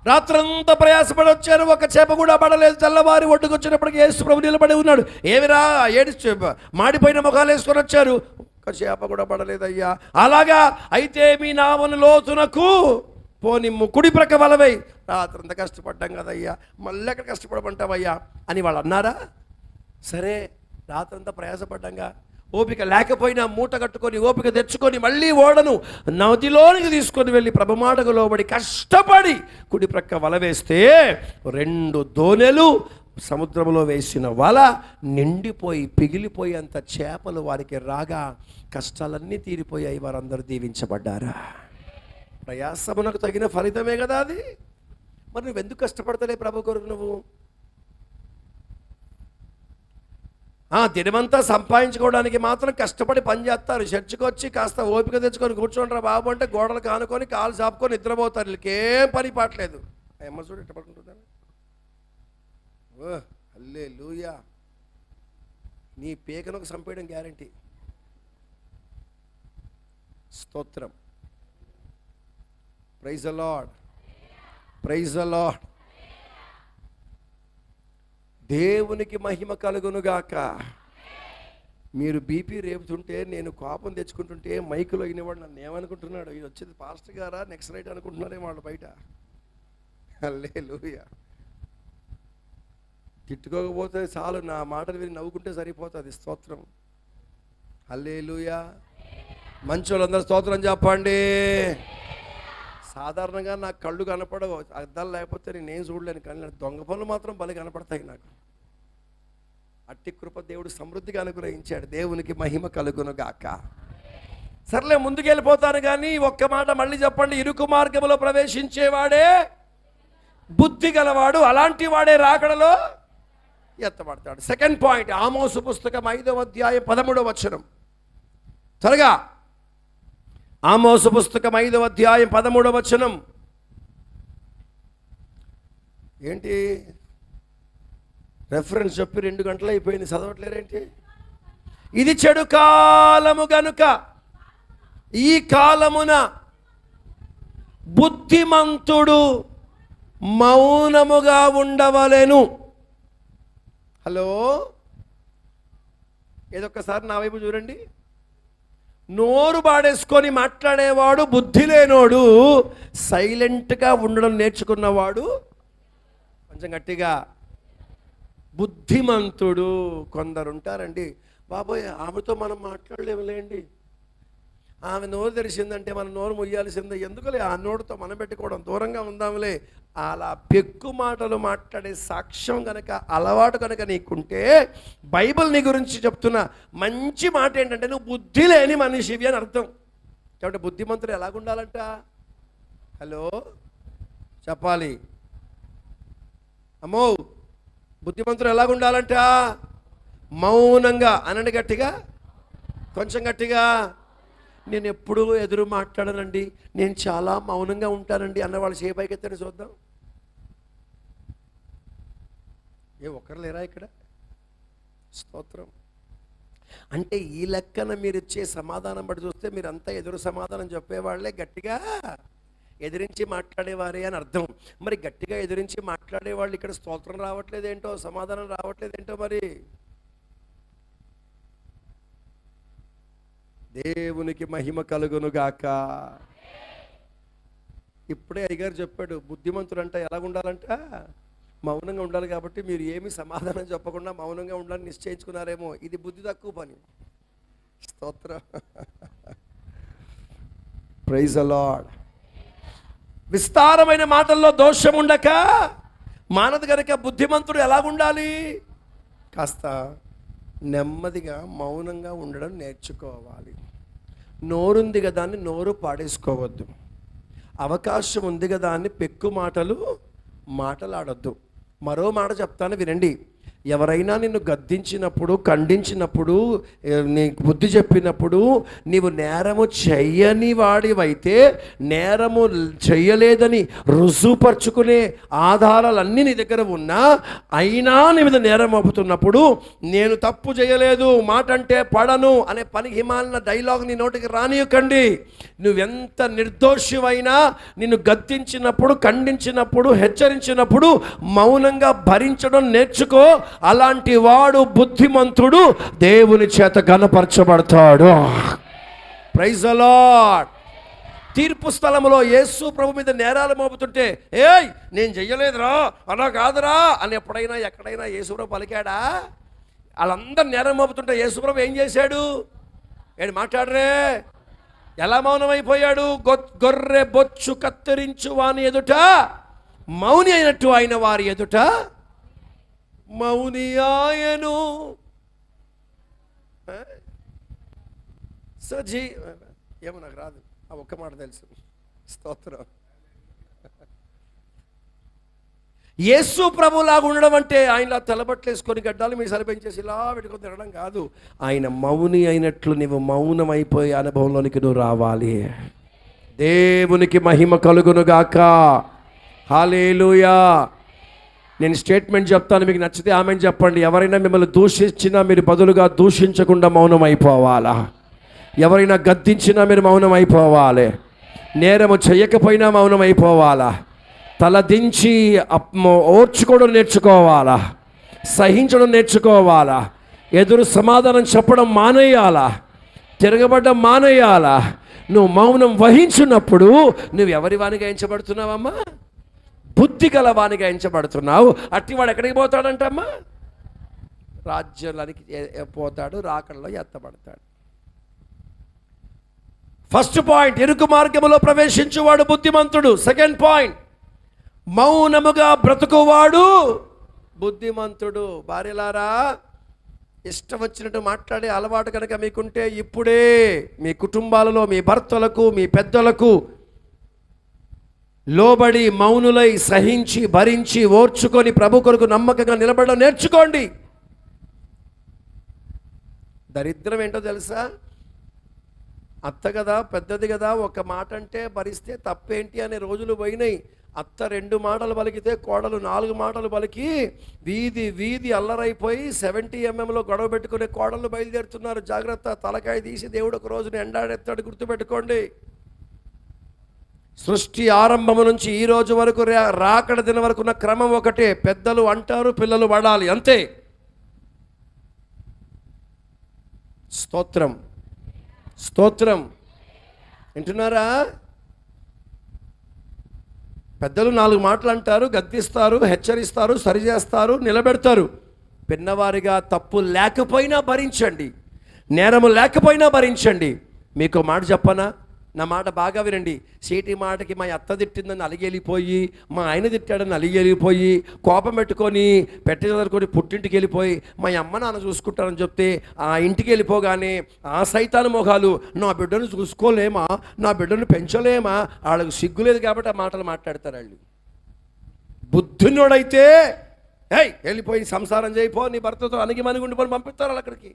రాత్రంతా ప్రయాసపడి వచ్చారు, ఒక చేప కూడా పడలేదు. తెల్లవారి ఒడ్డుకొచ్చినప్పటికి యేసు ప్రభు నిలబడి ఉన్నాడు. ఏమిరా మాడిపోయిన ముఖాలు వేసుకొని వచ్చారు, ఒక చేప కూడా పడలేదయ్యా. అలాగా అయితే మీ నావను లోతునకు పోనిమ్ము, కుడి ప్రక్క వలవై. రాత్రంతా కష్టపడ్డాం కదయ్యా, మళ్ళీ ఎక్కడ కష్టపడమంటావయ్యా అని వాళ్ళు అన్నారా? సరే, రాత్రంతా ప్రయాసపడ్డాంగా, ఓపిక లేకపోయినా మూట కట్టుకొని ఓపిక తెచ్చుకొని మళ్ళీ ఓడను నదిలోనికి తీసుకొని వెళ్ళి ప్రభు మాటకు లోబడి కష్టపడి కుడి ప్రక్క వల వేస్తే 2 దోణెలు సముద్రంలో వేసిన వల నిండిపోయి పిగిలిపోయి అంత చేపలు వారికి రాగా కష్టాలన్నీ తీరిపోయాయి. వారందరూ దీవించబడ్డారా? ప్రయాసమునకు తగిన ఫలితమే కదా అది. మరి నువ్వెందుకు కష్టపడతలే ప్రభు కొరకు? నువ్వు దినమంతా సంపాదించుకోవడానికి మాత్రం కష్టపడి పని చేస్తారు. చర్చికి వచ్చి కాస్త ఓపిక తెచ్చుకొని కూర్చోండిరా బాబు అంటే గోడలు కానుకొని కాలు చాపుకొని నిద్రపోతారు. వీళ్ళకేం పని పాటలేదు. అమ్మ చూడు ఎట్ట పడుకుంటుందా? ఓ హల్లెలూయా. నీ పేకనకు చంపేయడం గ్యారంటీ. స్తోత్రం. Praise the Lord, praise the Lord. దేవునికి మహిమ కలుగునుగాక. మీరు బీపీ రేపుతుంటే, నేను కోపం తెచ్చుకుంటుంటే మైకులో అయినవాడు నన్ను ఏమనుకుంటున్నాడు? ఇది వచ్చేది పాస్టర్ గారా నెక్స్ట్ రైట్ అనుకుంటున్నారేమో వాళ్ళు బయట. హల్లెలూయా. తిట్టుకోకపోతే చాలు, నా మాటలు విని నవ్వుకుంటే సరిపోతుంది. స్తోత్రం, హల్లెలూయా. మంచి వాళ్ళందరూ స్తోత్రం చెప్పండి. సాధారణంగా నాకు కళ్ళు కనపడవు, అద్దాలు లేకపోతే నేనేం చూడలేను, కానీ దొంగ పనులు మాత్రం భలే కనపడతాయి నాకు. అట్టి కృప దేవుడు సమృద్ధిగా అనుగ్రహించాడు. దేవునికి మహిమ కలుగును గాక. సర్లే, ముందుకు వెళ్ళిపోతాను కానీ ఒక్క మాట మళ్ళీ చెప్పండి. ఇరుకు మార్గంలో ప్రవేశించేవాడే బుద్ధి గలవాడు, అలాంటి వాడే రాకడలో ఎత్తబడతాడు. సెకండ్ పాయింట్, ఆమోసు పుస్తకం 5వ అధ్యాయం 13వ వచనం. త్వరగా, ఆమోసు పుస్తకం 5వ అధ్యాయం 13వ వచనం. ఏంటి రెఫరెన్స్ చెప్పి 2 గంటలు అయిపోయింది, చదవట్లేరేంటి? ఇది చెడు కాలము గనుక ఈ కాలమున బుద్ధిమంతుడు మౌనముగా ఉండవలెను. హలో, ఏదొక్కసారి నా వైపు చూడండి. నోరు బాడేసుకొని మాట్లాడేవాడు బుద్ధి లేనోడు, సైలెంట్గా ఉండడం నేర్చుకున్నవాడు కొంచెం గట్టిగా బుద్ధిమంతుడు. కొందరు ఉంటారండి, బాబోయ్ ఆమెతో మనం మాట్లాడలేములేండి, ఆమె నోరు తెరిచిందంటే మనం నోరు ముయ్యాల్సిందే, ఎందుకులే ఆ నోరుతో మనం పెట్టుకోవడం, దూరంగా ఉందాంలే. అలా పెక్కు మాటలు మాట్లాడే సాక్ష్యం కనుక, అలవాటు కనుక నీకుంటే, బైబిల్ నీ గురించి చెప్తున్న మంచి మాట ఏంటంటే నువ్వు బుద్ధి లేని మనిషివి అని అర్థం. కాబట్టి బుద్ధిమంతుడు ఎలాగుండాలంట? హలో చెప్పాలి. అమ్మో, బుద్ధిమంతుడు ఎలాగుండాలంట? మౌనంగా అనండి, గట్టిగా, కొంచెం గట్టిగా. నేను ఎప్పుడూ ఎదురు మాట్లాడనండి, నేను చాలా మౌనంగా ఉంటానండి అన్నవాళ్ళు చేపైకి ఎత్తని చూద్దాం. ఒక్కరు లేరా ఇక్కడ? స్తోత్రం. అంటే ఈ లెక్కన మీరు ఇచ్చే సమాధానం బట్టి చూస్తే మీరంతా ఎదురు సమాధానం చెప్పేవాళ్ళే, గట్టిగా ఎదిరించి మాట్లాడేవారే అని అర్థం. మరి గట్టిగా ఎదిరించి మాట్లాడేవాళ్ళు ఇక్కడ స్తోత్రం రావట్లేదేంటో, సమాధానం రావట్లేదేంటో? మరి దేవునికి మహిమ కలుగునుగాక. ఇప్పుడే అయ్యగారు చెప్పాడు, బుద్ధిమంతుడు అంటే ఎలా ఉండాలంట? మౌనంగా ఉండాలి. కాబట్టి మీరు ఏమి సమాధానం చెప్పకుండా మౌనంగా ఉండాలని నిశ్చయించుకున్నారేమో, ఇది బుద్ధి తక్కువ పని. స్తోత్రం, ప్రైజ్ ద లార్డ్. విస్తారమైన మాటల్లో దోషం ఉండక మానదు కనుక బుద్ధిమంతుడు ఎలాగుండాలి? కాస్త నెమ్మదిగా మౌనంగా ఉండడం నేర్చుకోవాలి. నోరుంది కదా అని నోరు పాడేసుకోవద్దు. అవకాశం ఉంది కదా అని పెక్కు మాటలు మాటలాడొద్దు. మరో మాట చెప్తాను వినండి. ఎవరైనా నిన్ను గద్దించినప్పుడు, ఖండించినప్పుడు, నీకు బుద్ధి చెప్పినప్పుడు నీవు నేరము చెయ్యని వాడివైతే, నేరము చెయ్యలేదని రుజువుపరుచుకునే ఆధారాలన్నీ నీ దగ్గర ఉన్నా, అయినా నీ మీద నేరం మోపుతున్నప్పుడు, నేను తప్పు చేయలేదు, మాట అంటే పడను అనే పని హిమాలయ డైలాగ్ నీ నోటికి రానియకండి. నువ్వెంత నిర్దోషివైనా నిన్ను గద్దించినప్పుడు, ఖండించినప్పుడు, హెచ్చరించినప్పుడు మౌనంగా భరించడం నేర్చుకో. అలాంటి వాడు బుద్ధిమంతుడు, దేవుని చేత ఘనపరచబడతాడు. Praise the lord. తీర్పు స్థలంలో యేసు ప్రభు మీద నేరాలు మోపుతుంటే, ఏయ్ నేను చెయ్యలేదురా, అలా కాదురా అని ఎప్పుడైనా ఎక్కడైనా యేసు ప్రభు పలికాడా? వాళ్ళందరూ నేరం మోపుతుంటే యేసు ప్రభు ఏం చేశాడు? ఏంటి మాట్లాడరే? ఎలా మౌనమైపోయాడు? గొర్రె బొచ్చు కత్తిరించు వాని ఎదుట మౌని అయినట్టు ఆయన వారి ఎదుట మౌని ఆయను. ఏమో నాకు రాదు, ఆ ఒక్క మాట తెలుసు. స్తోత్రం. యేసు ప్రభులాగా ఉండడం అంటే ఆయనలా తెల్లబట్టలు వేసుకొని గడ్డాలు మీరు సరిపెంచేసి ఇలా పెట్టుకొని తినడం కాదు. ఆయన మౌని అయినట్లు నీవు మౌనం అయిపోయే అనుభవంలోనికి నువ్వు రావాలి. దేవునికి మహిమ కలుగునుగాక. హల్లెలూయా. నేను స్టేట్మెంట్ చెప్తాను, మీకు నచ్చితే ఆమెను చెప్పండి. ఎవరైనా మిమ్మల్ని దూషించినా మీరు బదులుగా దూషించకుండా మౌనం అయిపోవాలా? ఎవరైనా గద్దించినా మీరు మౌనం అయిపోవాలి. నేరము చేయకపోయినా మౌనం అయిపోవాలా? తలదించి ఓర్చుకోవడం నేర్చుకోవాలా? సహించడం నేర్చుకోవాలా? ఎదురు సమాధానం చెప్పడం మానేయాలా? తిరగబడ్డం మానేయాలా? నువ్వు మౌనం వహించున్నప్పుడు నువ్వు ఎవరి వానిగా ఎంచబడుతున్నావమ్మా? బుద్ధి గల వానిగా ఎంచబడుతున్నావు. అట్టివాడు ఎక్కడికి పోతాడంటమ్మా? రాజ్యానికి పోతాడు, రాకడలో ఎత్తబడతాడు. ఫస్ట్ పాయింట్, ఇరుకు మార్గములో ప్రవేశించువాడు బుద్ధిమంతుడు. సెకండ్ పాయింట్, మౌనముగా బ్రతుకువాడు బుద్ధిమంతుడు. భార్యలారా, ఇష్టం వచ్చినట్టు మాట్లాడే అలవాటు కనుక మీకుంటే ఇప్పుడే మీ కుటుంబాలలో మీ భర్తలకు, మీ పెద్దలకు లోబడి మౌనులై సహించి భరించి ఓర్చుకొని ప్రభు కొరకు నమ్మకంగా నిలబడడం నేర్చుకోండి. దరిద్రం ఏంటో తెలుసా? అత్త కదా, పెద్దది కదా, ఒక మాట అంటే భరిస్తే తప్పేంటి అనే రోజులు పోయినాయి. అత్త 2 మాటలు పలికితే కోడలు 4 మాటలు పలికి వీధి వీధి అల్లరైపోయి 70 mm గొడవ పెట్టుకునే కోడళ్ళు బయలుదేరుతున్నారు. జాగ్రత్త, తలకాయ తీసి దేవుడు ఒక రోజున ఎండాడెత్తాడు, గుర్తుపెట్టుకోండి. సృష్టి ఆరంభము నుంచి ఈ రోజు వరకు రాకడ దిన వరకు ఉన్న క్రమం ఒకటే. పెద్దలు అంటారు, పిల్లలు పడాలి, అంతే. స్తోత్రం, స్తోత్రం. వింటున్నారా? పెద్దలు 4 మాటలు అంటారు, గద్దిస్తారు, హెచ్చరిస్తారు, సరిచేస్తారు, నిలబెడతారు. పిన్నవారిగా తప్పు లేకపోయినా భరించండి, నేరము లేకపోయినా భరించండి. మీకు మాట చెప్పనా? నా మాట బాగా వినండి. సీటి మాటకి మా అత్త తిట్టిందని అలిగెళ్ళిపోయి, మా ఆయన తిట్టాడని అలిగెళ్ళిపోయి, కోపం పెట్టుకొని చదువుకొని పుట్టింటికి వెళ్ళిపోయి మా అమ్మ నాన్న చూసుకుంటారని చెప్తే ఆ ఇంటికి వెళ్ళిపోగానే ఆ సైతాను మొహాలు, నా బిడ్డను చూసుకోలేమా, నా బిడ్డను పెంచలేమా, వాళ్ళకు సిగ్గులేదు కాబట్టి ఆ మాటలు మాట్లాడతారు వాళ్ళు. బుద్ధినోడైతే వెళ్ళిపోయి సంసారం చేయిపో, నీ భర్తతో అణిగి మణిగి ఉండిపోయి పంపిస్తారు వాళ్ళు అక్కడికి.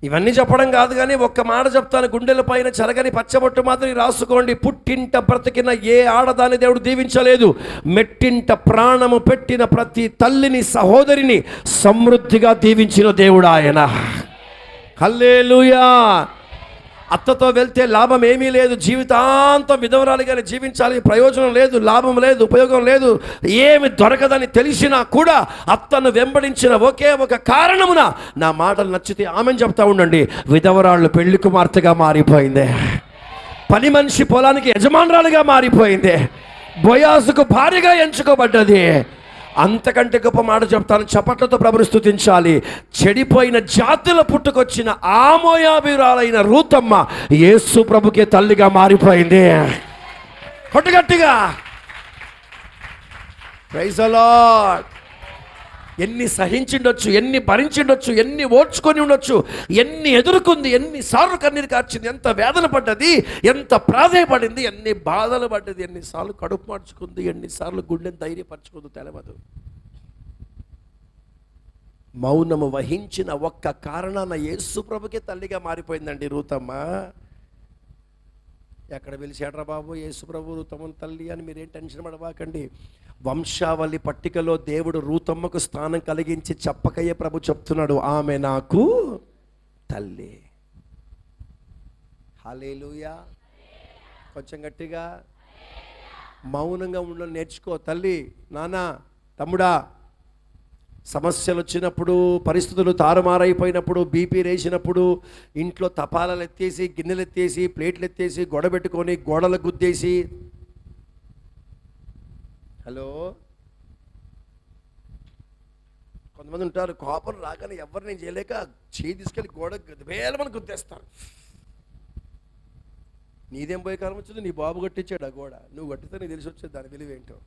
ఇవన్నీ చెప్పడం కాదు కానీ ఒక్క మాట చెప్తాను, గుండెల పైన చెరగని పచ్చబొట్టు మాత్రం రాసుకోండి. పుట్టింట బ్రతికిన ఏ ఆడదాన్ని దేవుడు దీవించలేదు. మెట్టింట ప్రాణము పెట్టిన ప్రతి తల్లిని, సహోదరిని సమృద్ధిగా దీవించిన దేవుడు ఆయన. హల్లెలూయా. అత్తతో వెళ్తే లాభం ఏమీ లేదు, జీవితాంతం విధవరాలుగానే జీవించాలి, ప్రయోజనం లేదు, లాభం లేదు, ఉపయోగం లేదు, ఏమి దొరకదని తెలిసినా కూడా అత్తను వెంబడించిన ఒకే ఒక కారణమున నా మాటలు నచ్చితే ఆమెను చెప్తా ఉండండి, విధవరాళ్ళు పెళ్లి కుమార్తెగా మారిపోయింది, పని మనిషి పొలానికి యజమానురాలుగా మారిపోయింది, బోయాజుకు భార్యగా ఎంచుకోబడ్డది. అంతకంటే గొప్ప మాట చెప్తాను, చప్పట్లతో ప్రభుని స్తుతించాలి. చెడిపోయిన జాతుల పుట్టుకొచ్చిన ఆ మోయాబీయురాలైన రూతమ్మ యేసు ప్రభుకే తల్లిగా మారిపోయింది. కొట్టుగట్టిగా ప్రైజ్ ది లార్డ్. ఎన్ని సహించిండొచ్చు, ఎన్ని భరించిండొచ్చు, ఎన్ని ఓడ్చుకొని ఉండొచ్చు, ఎన్ని ఎదుర్కొంది, ఎన్నిసార్లు కన్నీరు కార్చింది, ఎంత వేదన పడ్డది, ఎంత ప్రాధేయపడింది, ఎన్ని బాధలు పడ్డది, ఎన్నిసార్లు కడుపు మార్చుకుంది, ఎన్నిసార్లు గుండెని ధైర్యపరచుకుంది తెలవదు. మౌనము వహించిన ఒక్క కారణాన యేసు ప్రభుకే తల్లిగా మారిపోయిందండి రూతమ్మ. ఎక్కడ పిలిచాడ్రా బాబు యేసు ప్రభు రూతమ్మని తల్లి అని మీరేం టెన్షన్ పడవాకండి. వంశావళి పట్టికలో దేవుడు రూతమ్మకు స్థానం కలిగించి చెప్పకయ్యే ప్రభు చెప్తున్నాడు, ఆమె నాకు తల్లి. హల్లెలూయా. కొంచెం గట్టిగా మౌనంగా ఉండడం నేర్చుకో. తల్లి, నాన్న, తమ్ముడా, సమస్యలు వచ్చినప్పుడు, పరిస్థితులు తారుమారైపోయినప్పుడు, బీపీ రేసినప్పుడు, ఇంట్లో తపాలాలు ఎత్తేసి, గిన్నెలు ఎత్తేసి, ప్లేట్లు ఎత్తేసి, గొడబెట్టుకొని, గోడలు గుద్దేసి, హలో, కొంతమంది ఉంటారు కోపం రాగానే ఎవరిని చేయలేక చేయి తీసుకెళ్ళి గోడ వేలమని గుద్దేస్తారు. నీదేం పోయే కాలం వచ్చింది, నీ బాబు కట్టించాడు ఆ గోడ, నువ్వు కట్టితే నీకు తెలిసి వచ్చేది దాని విలువ ఏంటో.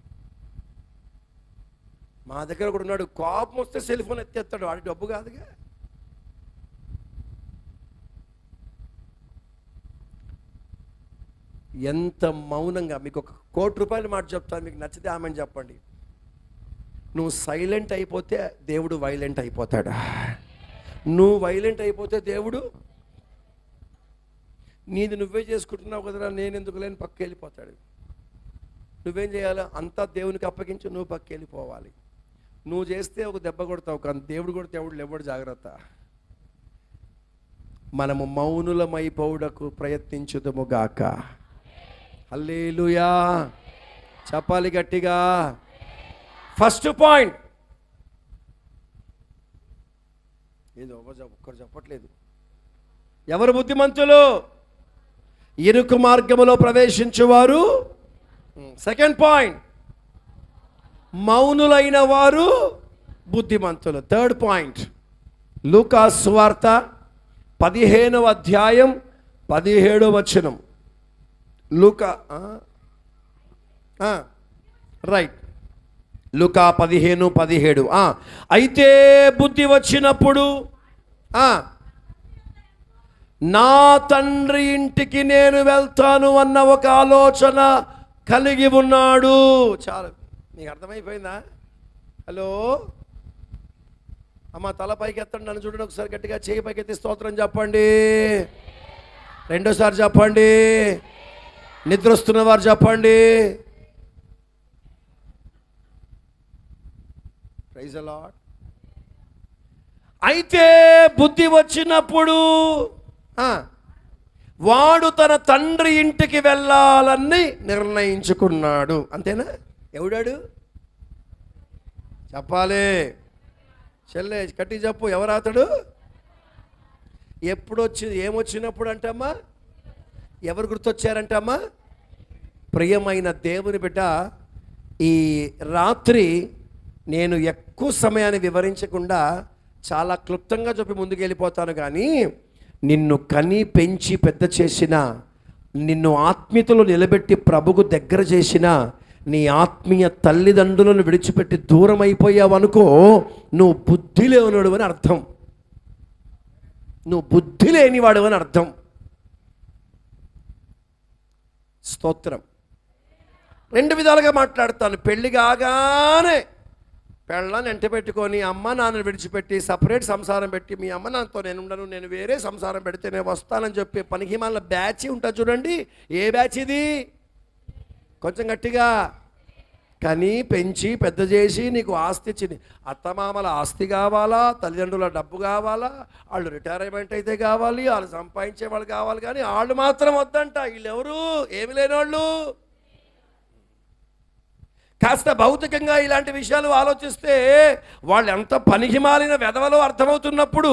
మా దగ్గర కూడా ఉన్నాడు, కోపం వస్తే సెల్ ఫోన్ ఎత్తేస్తాడు, వాడి డబ్బు కాదుగా. ఎంత మౌనంగా. మీకు ఒక ₹1,00,00,000 మాట చెప్తాను, మీకు నచ్చితే ఆమెను చెప్పండి. నువ్వు సైలెంట్ అయిపోతే దేవుడు వైలెంట్ అయిపోతాడా? నువ్వు వైలెంట్ అయిపోతే దేవుడు నీది నువ్వే చేసుకుంటున్నావు కదరా, నేను ఎందుకు లేని పక్క వెళ్ళిపోతాడు. నువ్వేం చేయాలి? అంతా దేవునికి అప్పగించి నువ్వు పక్క వెళ్ళిపోవాలి. నువ్వు చేస్తే ఒక దెబ్బ కొడతావు, కానీ దేవుడు కొడితే ఎవడు జాగ్రత్త. మనము మౌనులమైపోవుటకు ప్రయత్నించుదుముగాక. హల్లెలూయా. చెప్పాలి గట్టిగా. ఫస్ట్ పాయింట్ ఏదో ఒక్కరు చెప్పట్లేదు. ఎవరు బుద్ధిమంతులు? ఇరుకు మార్గములో ప్రవేశించువారు. సెకండ్ పాయింట్, మౌనులైన వారు బుద్ధిమంతులు. థర్డ్ పాయింట్, లూకా సువార్త 15వ అధ్యాయం 17వ వచనం. లూకా రైట్, లూకా 15:17. అయితే బుద్ధి వచ్చినప్పుడు నా తండ్రి ఇంటికి నేను వెళ్తాను అన్న ఒక ఆలోచన కలిగి ఉన్నాడు. చాలు, మీకు అర్థమైపోయిందా? హలో అమ్మ, తల పైకి ఎత్తండి, నన్ను చూడండి ఒకసారి, గట్టిగా చేయి పైకి ఎత్తి స్తోత్రం చెప్పండి. రెండోసారి చెప్పండి. నిద్ర వస్తున్న వారు చెప్పండి. Praise the Lord. అయితే బుద్ధి వచ్చినప్పుడు వాడు తన తండ్రి ఇంటికి వెళ్ళాలని నిర్ణయించుకున్నాడు. అంతేనా? ఎవడాడు? చెప్పాలి చెల్లె, కట్టి చెప్పు. ఎవరు అతడు? ఎప్పుడు ఏమొచ్చినప్పుడు అంటమ్మా? ఎవరు గుర్తొచ్చారంటమ్మా? ప్రియమైన దేవుని బిడ్డ, ఈ రాత్రి నేను ఎక్కువ సమయాన్ని వివరించకుండా చాలా క్లుప్తంగా చెప్పి ముందుకు వెళ్ళిపోతాను. కానీ నిన్ను కని పెంచి పెద్ద చేసిన, నిన్ను ఆత్మీయతలో నిలబెట్టి ప్రభుకు దగ్గర చేసిన నీ ఆత్మీయ తల్లిదండ్రులను విడిచిపెట్టి దూరం అయిపోయావనుకో, నువ్వు బుద్ధి లేనివాడు అని అర్థం. నువ్వు బుద్ధి లేనివాడు అని అర్థం. స్తోత్రం. రెండు విధాలుగా మాట్లాడతాను. పెళ్ళి కాగానే పెళ్ళాన్ని ఎంట పెట్టుకొని అమ్మ నాన్నని విడిచిపెట్టి సపరేట్ సంసారం పెట్టి, మీ అమ్మ నాన్నతో నేను ఉండను, నేను వేరే సంసారం పెడితే నేను వస్తానని చెప్పి పనికిమాల బ్యాచ్ ఉంటుంది చూడండి. ఏ బ్యాచ్ ఇది? కొంచెం గట్టిగా. కని పెంచి పెద్ద చేసి నీకు ఆస్తి ఇచ్చింది. అత్తమామల ఆస్తి కావాలా, తల్లిదండ్రుల డబ్బు కావాలా, వాళ్ళు రిటైర్మెంట్ అయితే కావాలి, వాళ్ళు సంపాదించే వాళ్ళు కావాలి, కానీ వాళ్ళు మాత్రం వద్దంట. వీళ్ళెవరు? ఏమి లేనివాళ్ళు. కాస్త భౌతికంగా ఇలాంటి విషయాలు ఆలోచిస్తే వాళ్ళు ఎంత పనికిమాలిన వెధవలో అర్థమవుతున్నప్పుడు,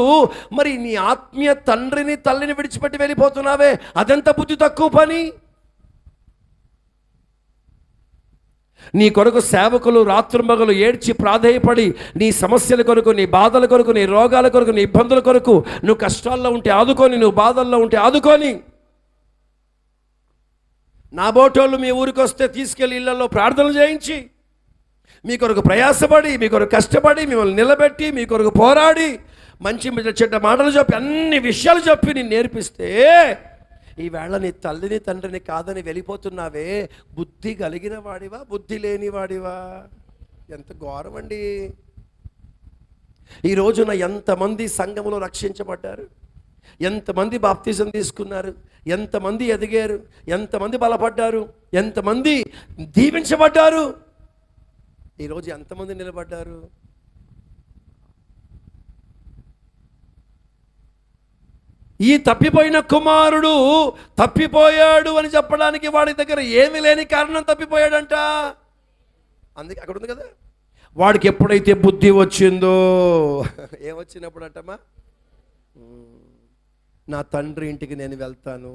మరి నీ ఆత్మీయ తండ్రిని తల్లిని విడిచిపెట్టి వెళ్ళిపోతున్నావే, అదెంత బుద్ధి తక్కువ పని. నీ కొరకు సేవకులు రాత్రింబగలు ఏడ్చి ప్రాధేయపడి నీ సమస్యల కొరకు, నీ బాధల కొరకు, నీ రోగాల కొరకు, నీ ఇబ్బందుల కొరకు, నువ్వు కష్టాల్లో ఉంటే ఆదుకొని, నువ్వు బాధల్లో ఉంటే ఆదుకొని, నా బోటోళ్ళు మీ ఊరికి వస్తే తీసుకెళ్ళి ఇళ్లలో ప్రార్థనలు చేయించి, మీ కొరకు ప్రయాసపడి, మీ కొరకు కష్టపడి, మిమ్మల్ని నిలబెట్టి, మీ కొరకు పోరాడి, మంచి చెడ్డ మాటలు చెప్పి, అన్ని విషయాలు చెప్పి నేను నేర్పిస్తే, ఈవేళ నీ తల్లిని తండ్రిని కాదని వెళ్ళిపోతున్నావే, బుద్ధి కలిగిన వాడివా, బుద్ధి లేని వాడివా? ఎంత ఘోరం అండి. ఈ రోజున ఎంతమంది సంఘములో రక్షించబడ్డారు, ఎంతమంది బాప్తిజం తీసుకున్నారు, ఎంతమంది ఎదిగారు, ఎంతమంది బలపడ్డారు, ఎంతమంది దీవించబడ్డారు, ఈరోజు ఎంతమంది నిలబడ్డారు? ఈ తప్పిపోయిన కుమారుడు తప్పిపోయాడు అని చెప్పడానికి వాడి దగ్గర ఏమీ లేని కారణం తప్పిపోయాడంట. అందుకే అక్కడ ఉంది కదా, వాడికి ఎప్పుడైతే బుద్ధి వచ్చిందో, ఏమొచ్చినప్పుడు అంటమ్మా, నా తండ్రి ఇంటికి నేను వెళ్తాను.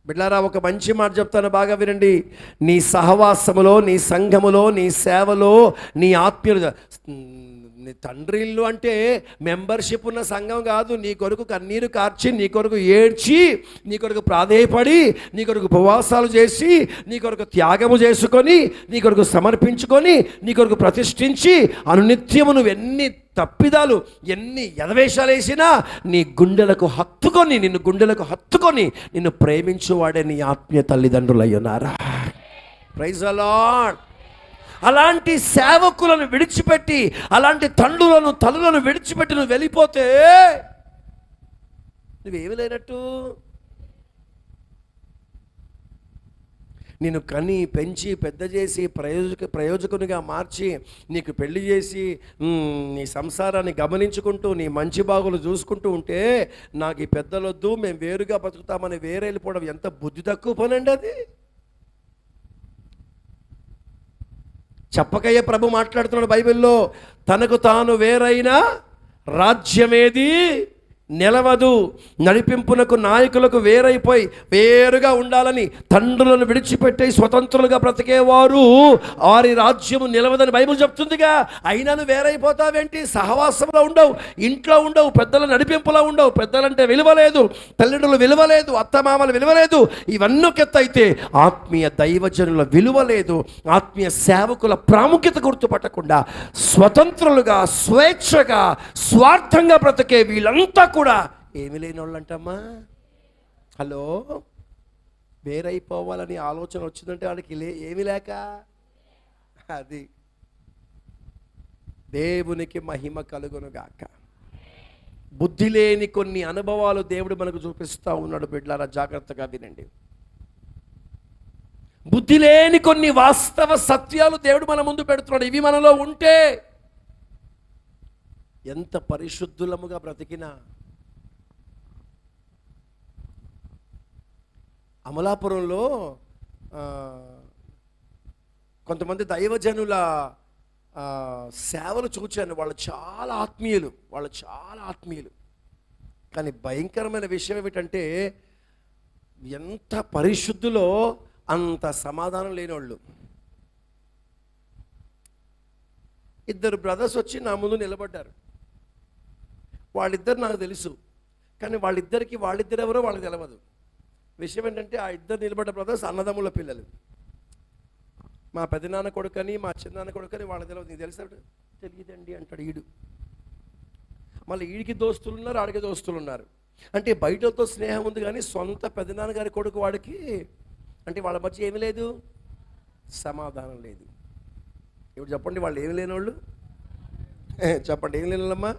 బిడ్లారా, ఒక మంచి మాట చెప్తాను, బాగా వినండి. నీ సహవాసములో, నీ సంఘములో, నీ సేవలో, నీ ఆత్మీయులు, నీ తండ్రి ఇల్లు అంటే మెంబర్షిప్ ఉన్న సంఘం కాదు. నీ కొరకు కన్నీరు కార్చి, నీ కొరకు ఏడ్చి, నీ కొరకు ప్రాధేయపడి, నీ కొరకు ఉపవాసాలు చేసి, నీ కొరకు త్యాగము చేసుకొని, నీ కొరకు సమర్పించుకొని, నీ కొరకు ప్రతిష్ఠించి, అనునిత్యము నువ్వు ఎన్ని తప్పిదాలు, ఎన్ని ఎదవేషాలు వేసినా నీ గుండెలకు హత్తుకొని, నిన్ను గుండెలకు హత్తుకొని నిన్ను ప్రేమించువాడే నీ ఆత్మీయ తల్లిదండ్రులు అయ్యున్నారా? Praise the lord. అలాంటి సేవకులను విడిచిపెట్టి, అలాంటి తండ్రులను తల్లులను విడిచిపెట్టి నువ్వు వెళ్ళిపోతే నువ్వేమి లేనట్టు. నేను కని పెంచి పెద్ద చేసి ప్రయోజకునిగా మార్చి నీకు పెళ్లి చేసి నీ సంసారాన్ని గమనించుకుంటూ నీ మంచి బాగులు చూసుకుంటూ ఉంటే, నాకు ఈ పెద్దలొద్దు, మేము వేరుగా బతుకుతామని వేరే వెళ్ళిపోవడం ఎంత బుద్ధి తక్కువ పనండి అది. చెప్పకయ్యే ప్రభు మాట్లాడుతున్నాడు బైబిల్లో, తనకు తాను వేరైన రాజ్యమేది నిలవదు, నడిపింపునకు నాయకులకు వేరైపోయి వేరుగా ఉండాలని తండ్రులను విడిచిపెట్టి స్వతంత్రులుగా బ్రతికేవారు వారి రాజ్యము నిలవదని బైబిల్ చెప్తుందిగా. అయినా నువ్వు వేరైపోతావేంటి? సహవాసంలో ఉండవు, ఇంట్లో ఉండవు, పెద్దల నడిపింపులో ఉండవు, పెద్దలంటే విలువ లేదు, తల్లిదండ్రులు విలువ లేదు, అత్తమామల విలువ లేదు. ఇవన్నీ అయితే ఆత్మీయ దైవజనుల విలువ లేదు, ఆత్మీయ సేవకుల ప్రాముఖ్యత గుర్తుపట్టకుండా స్వతంత్రులుగా, స్వేచ్ఛగా, స్వార్థంగా బ్రతికే వీళ్ళంతా కూడా ఏమి లేని వాళ్ళంటమ్మా. హలో, వేరైపోవాలని ఆలోచన వచ్చిందంటే వాడికి ఏమి లేక, అది దేవునికి మహిమ కలుగునుగాక. బుద్ధి లేని కొన్ని అనుభవాలు దేవుడు మనకు చూపిస్తూ ఉన్నాడు. బిడ్డలారా, జాగ్రత్తగా వినండి. బుద్ధి లేని కొన్ని వాస్తవ సత్యాలు దేవుడు మన ముందు పెడుతున్నాడు. ఇవి మనలో ఉంటే ఎంత పరిశుద్ధులముగా బ్రతికినా. అమలాపురంలో కొంతమంది దైవజనుల సేవలు చూచాను. వాళ్ళు చాలా ఆత్మీయులు. కానీ భయంకరమైన విషయం ఏమిటంటే, ఎంత పరిశుద్ధులో అంత సమాధానం లేనివాళ్ళు. ఇద్దరు బ్రదర్స్ వచ్చి నా ముందు నిలబడ్డారు. వాళ్ళిద్దరు నాకు తెలుసు, కానీ వాళ్ళిద్దరెవరో వాళ్ళకి తెలియదు. విషయం ఏంటంటే, ఆ ఇద్దరు నిలబడ్డ బ్రదర్స్ అన్నదమ్ముల పిల్లలు. మా పెదనాన్న కొడుకని, మా చిన్నాన్న కొడుకని వాళ్ళకి తెలియదు. నీకు తెలుసా? తెలియదండి అంటాడు ఈడు. మళ్ళీ ఈడికి దోస్తులు ఉన్నారు, ఆడికి దోస్తులు ఉన్నారు. అంటే బయటతో స్నేహం ఉంది, కానీ సొంత పెదనాన్నగారి కొడుకు వాడికి, అంటే వాళ్ళ మధ్య ఏమీ లేదు, సమాధానం లేదు. ఇప్పుడు చెప్పండి, వాళ్ళు ఏమి లేని వాళ్ళు? చెప్పండి, ఏం లేని వాళ్ళమ్మా?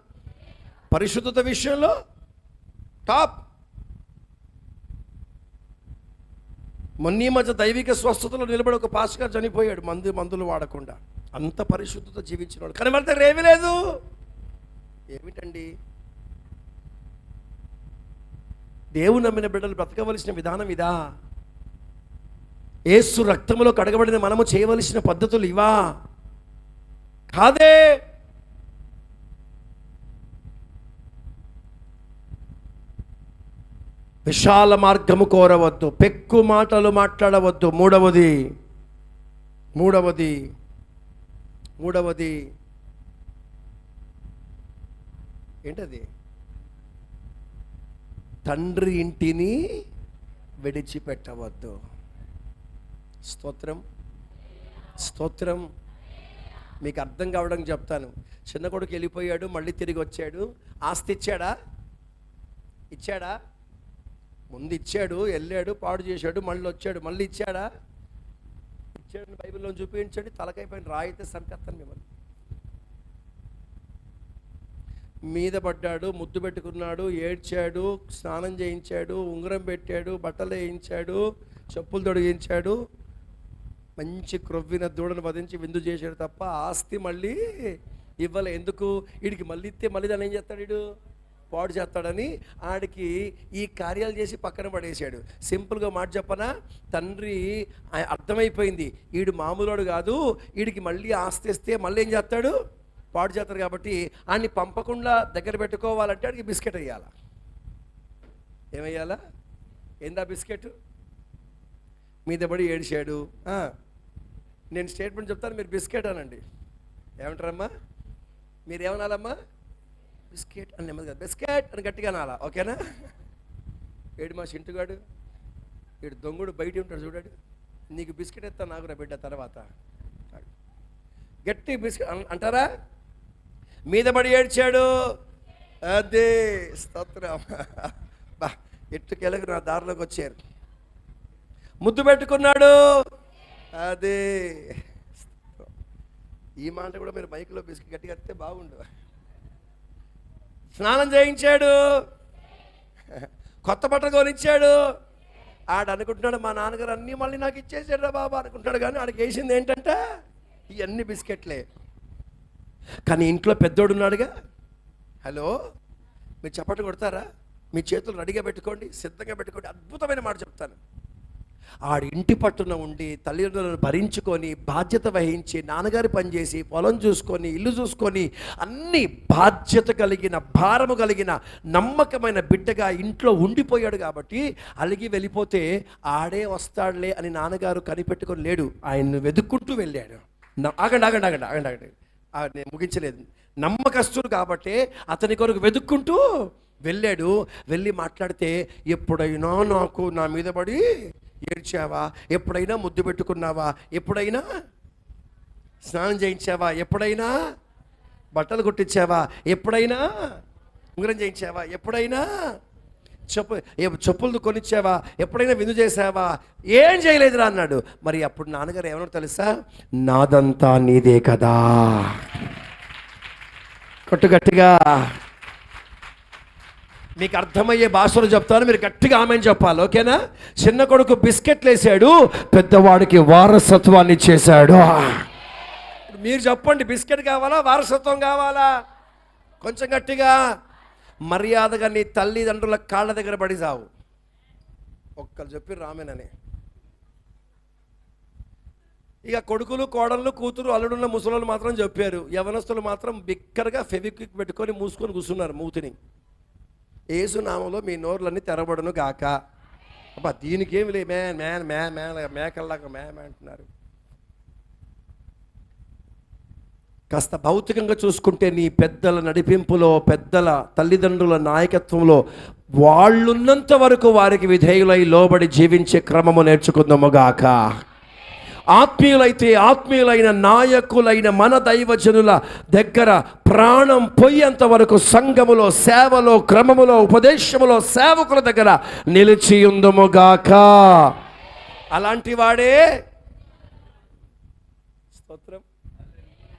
పరిశుద్ధత విషయంలో టాప్. మొన్నీ మధ్య దైవిక స్వస్థతలో నిలబడి ఒక పాస్టర్ గారు చనిపోయాడు, మందులు వాడకుండా. అంత పరిశుద్ధత జీవించిన వాడు, కానీ మన దగ్గర ఏమీ లేదు. ఏమిటండి? దేవుని నమ్మిన బిడ్డలు బ్రతకవలసిన విధానం ఇదా? యేసు రక్తములో కడగబడిన మనము చేయవలసిన పద్ధతులు ఇవా? కాదే. విశాల మార్గము కోరవద్దు, పెక్కు మాటలు మాట్లాడవద్దు. మూడవది ఏంటది? తండ్రి ఇంటిని విడిచిపెట్టవద్దు. స్తోత్రం. స్తోత్రం. మీకు అర్థం కావడం చెప్తాను. చిన్న కొడుకు వెళ్ళిపోయాడు, మళ్ళీ తిరిగి వచ్చాడు. ఆస్తి ఇచ్చాడా? ఇచ్చాడా? ముందు ఇచ్చాడు, వెళ్ళాడు, పాడు చేశాడు, మళ్ళీ వచ్చాడు, మళ్ళీ ఇచ్చాడా? ఇచ్చాడు. బైబిల్లో చూపించండి. తలకైపోయిన రాయితే సంపెత్తాను మిమ్మల్ని. మీద పడ్డాడు, ముద్దు పెట్టుకున్నాడు, ఏడ్చాడు, స్నానం చేయించాడు, ఉంగరం పెట్టాడు, బట్టలు వేయించాడు, చెప్పులు తొడిగించాడు, మంచి క్రొవ్విన దూడను వధించి విందు చేశాడు తప్ప ఆస్తి మళ్ళీ ఇవ్వలే. ఎందుకు? వీడికి మళ్ళీ ఇస్తే మళ్ళీ దాన్ని ఏం చేస్తాడు? వీడు పాడు చేస్తాడని ఆడికి ఈ కార్యాలు చేసి పక్కన పడేశాడు. సింపుల్గా మాట చెప్పనా, తండ్రి అర్థమైపోయింది వీడు మామూలుడు కాదు, వీడికి మళ్ళీ ఆస్తి ఇస్తే మళ్ళీ ఏం చేస్తాడు? పాడు చేస్తారు. కాబట్టి ఆయన్ని పంపకుండా దగ్గర పెట్టుకోవాలంటే ఆడికి బిస్కెట్ వేయాలా? ఏమయ్యాలా? ఏందా బిస్కెట్? మీద పడి ఏడిశాడు. నేను స్టేట్మెంట్ చెప్తాను, మీరు బిస్కెట్ అనండి. ఏమంటారమ్మా? మీరు ఏమనాలమ్మా? బిస్కెట్ అని నెమ్మది కదా, బిస్కెట్ అని గట్టిగా అనాలా. ఓకేనా? ఏడు మా చింటుగాడు, ఏడు దొంగడు బయట ఉంటాడు చూడాడు, నీకు బిస్కెట్ ఎత్తా నాకు రా బిడ్డ తర్వాత. గట్టి బిస్కెట్ అంటారా? మీద పడి ఏడ్చాడు. అదే స్తోత్రం. బా ఎట్టుకెళ్ళకు నా దారిలోకి వచ్చారు. ముద్దు పెట్టుకున్నాడు. అదే ఈ మాట కూడా మీరు మైక్లో బిస్కెట్ గట్టిగా ఎత్తే బాగుండు. స్నానం చేయించాడు, కొత్త బట్టలు కొనిచ్చాడు. ఆడు అనుకుంటున్నాడు మా నాన్నగారు అన్నీ మళ్ళీ నాకు ఇచ్చేసాడు బాబా అనుకుంటాడు. కానీ ఆడికి వేసింది ఏంటంటే ఇవన్నీ బిస్కెట్లే. కానీ ఇంట్లో పెద్దోడు ఉన్నాడుగా. హలో, మీరు చప్పట్లు కొడతారా? మీ చేతులు రెడీగా పెట్టుకోండి, సిద్ధంగా పెట్టుకోండి. అద్భుతమైన మాట చెప్తాను. ఆడి ఇంటి పట్టున ఉండి తల్లిదండ్రులను భరించుకొని బాధ్యత వహించి నాన్నగారి పనిచేసి పొలం చూసుకొని ఇల్లు చూసుకొని అన్ని బాధ్యత కలిగిన భారము కలిగిన నమ్మకమైన బిడ్డగా ఇంట్లో ఉండిపోయాడు. కాబట్టి అలిగి వెళ్ళిపోతే ఆడే వస్తాడులే అని నాన్నగారు కనిపెట్టుకొని లేడు, ఆయన్ను వెతుక్కుంటూ వెళ్ళాడు. ఆగండి ఆగండి ఆగండి ఆగండి ఆగండి, నేను ముగించలేదు. నమ్మకస్తుడు కాబట్టి అతని కొరకు వెతుక్కుంటూ వెళ్ళాడు. వెళ్ళి మాట్లాడితే, ఎప్పుడైనా నాకు నా మీద పడి ఏడ్చావా? ఎప్పుడైనా ముద్దు పెట్టుకున్నావా? ఎప్పుడైనా స్నానం చేయించావా? ఎప్పుడైనా బట్టలు కుట్టించావా? ఎప్పుడైనా ఉంగరం చేయించావా? ఎప్పుడైనా చెప్పులు కొనిచ్చావా? ఎప్పుడైనా విందు చేసావా? ఏం చేయలేదురా అన్నాడు. మరి అప్పుడు నాన్నగారు ఏమన్నా తెలుసా? నాదంతా నీదే కదా. కొట్టుగట్టిగా మీకు అర్థమయ్యే భాషలో చెప్తాను, మీరు గట్టిగా ఆమెను చెప్పాలి. ఓకేనా? చిన్న కొడుకు బిస్కెట్లు వేసాడు, పెద్దవాడికి వారసత్వాన్ని ఇచ్చేశాడు. మీరు చెప్పండి, బిస్కెట్ కావాలా వారసత్వం కావాలా? కొంచెం గట్టిగా. మర్యాదగా నీ తల్లిదండ్రుల కాళ్ళ దగ్గర పడి సావు. ఒక్కరు చెప్పి రామేనని. ఇక కొడుకులు కోడళ్ళు కూతురు అల్లుడున్న ముసలోళ్ళు మాత్రం చెప్పారు. యవనస్తులు మాత్రం బిక్కరగా ఫెవిక్విక్ పెట్టుకొని మూసుకొని కూర్చున్నారు మూతిని. ఏసునామంలో మీ నోర్లన్నీ తెరబడును గాక. అబ్బా దీనికి ఏమి లే మ్యాన్ మ్యాన్ మ్యాన్ మ్యాన్ మేకల్లాగా మ్యాన్ అంటున్నారు. కాస్త భౌతికంగా చూసుకుంటే నీ పెద్దల నడిపింపులో, పెద్దల తల్లిదండ్రుల నాయకత్వంలో వాళ్ళున్నంత వరకు వారికి విధేయులై లోబడి జీవించే క్రమము నేర్చుకుందాముగాక. ఆత్మీయులైతే ఆత్మీయులైన నాయకులైన మన దైవజనుల దగ్గర ప్రాణం పోయేంత వరకు సంఘములో, సేవలో, క్రమములో, ఉపదేశములో సేవకుల దగ్గర నిలిచి ఉందుముగాక. అలాంటి వాడే స్తోత్రం.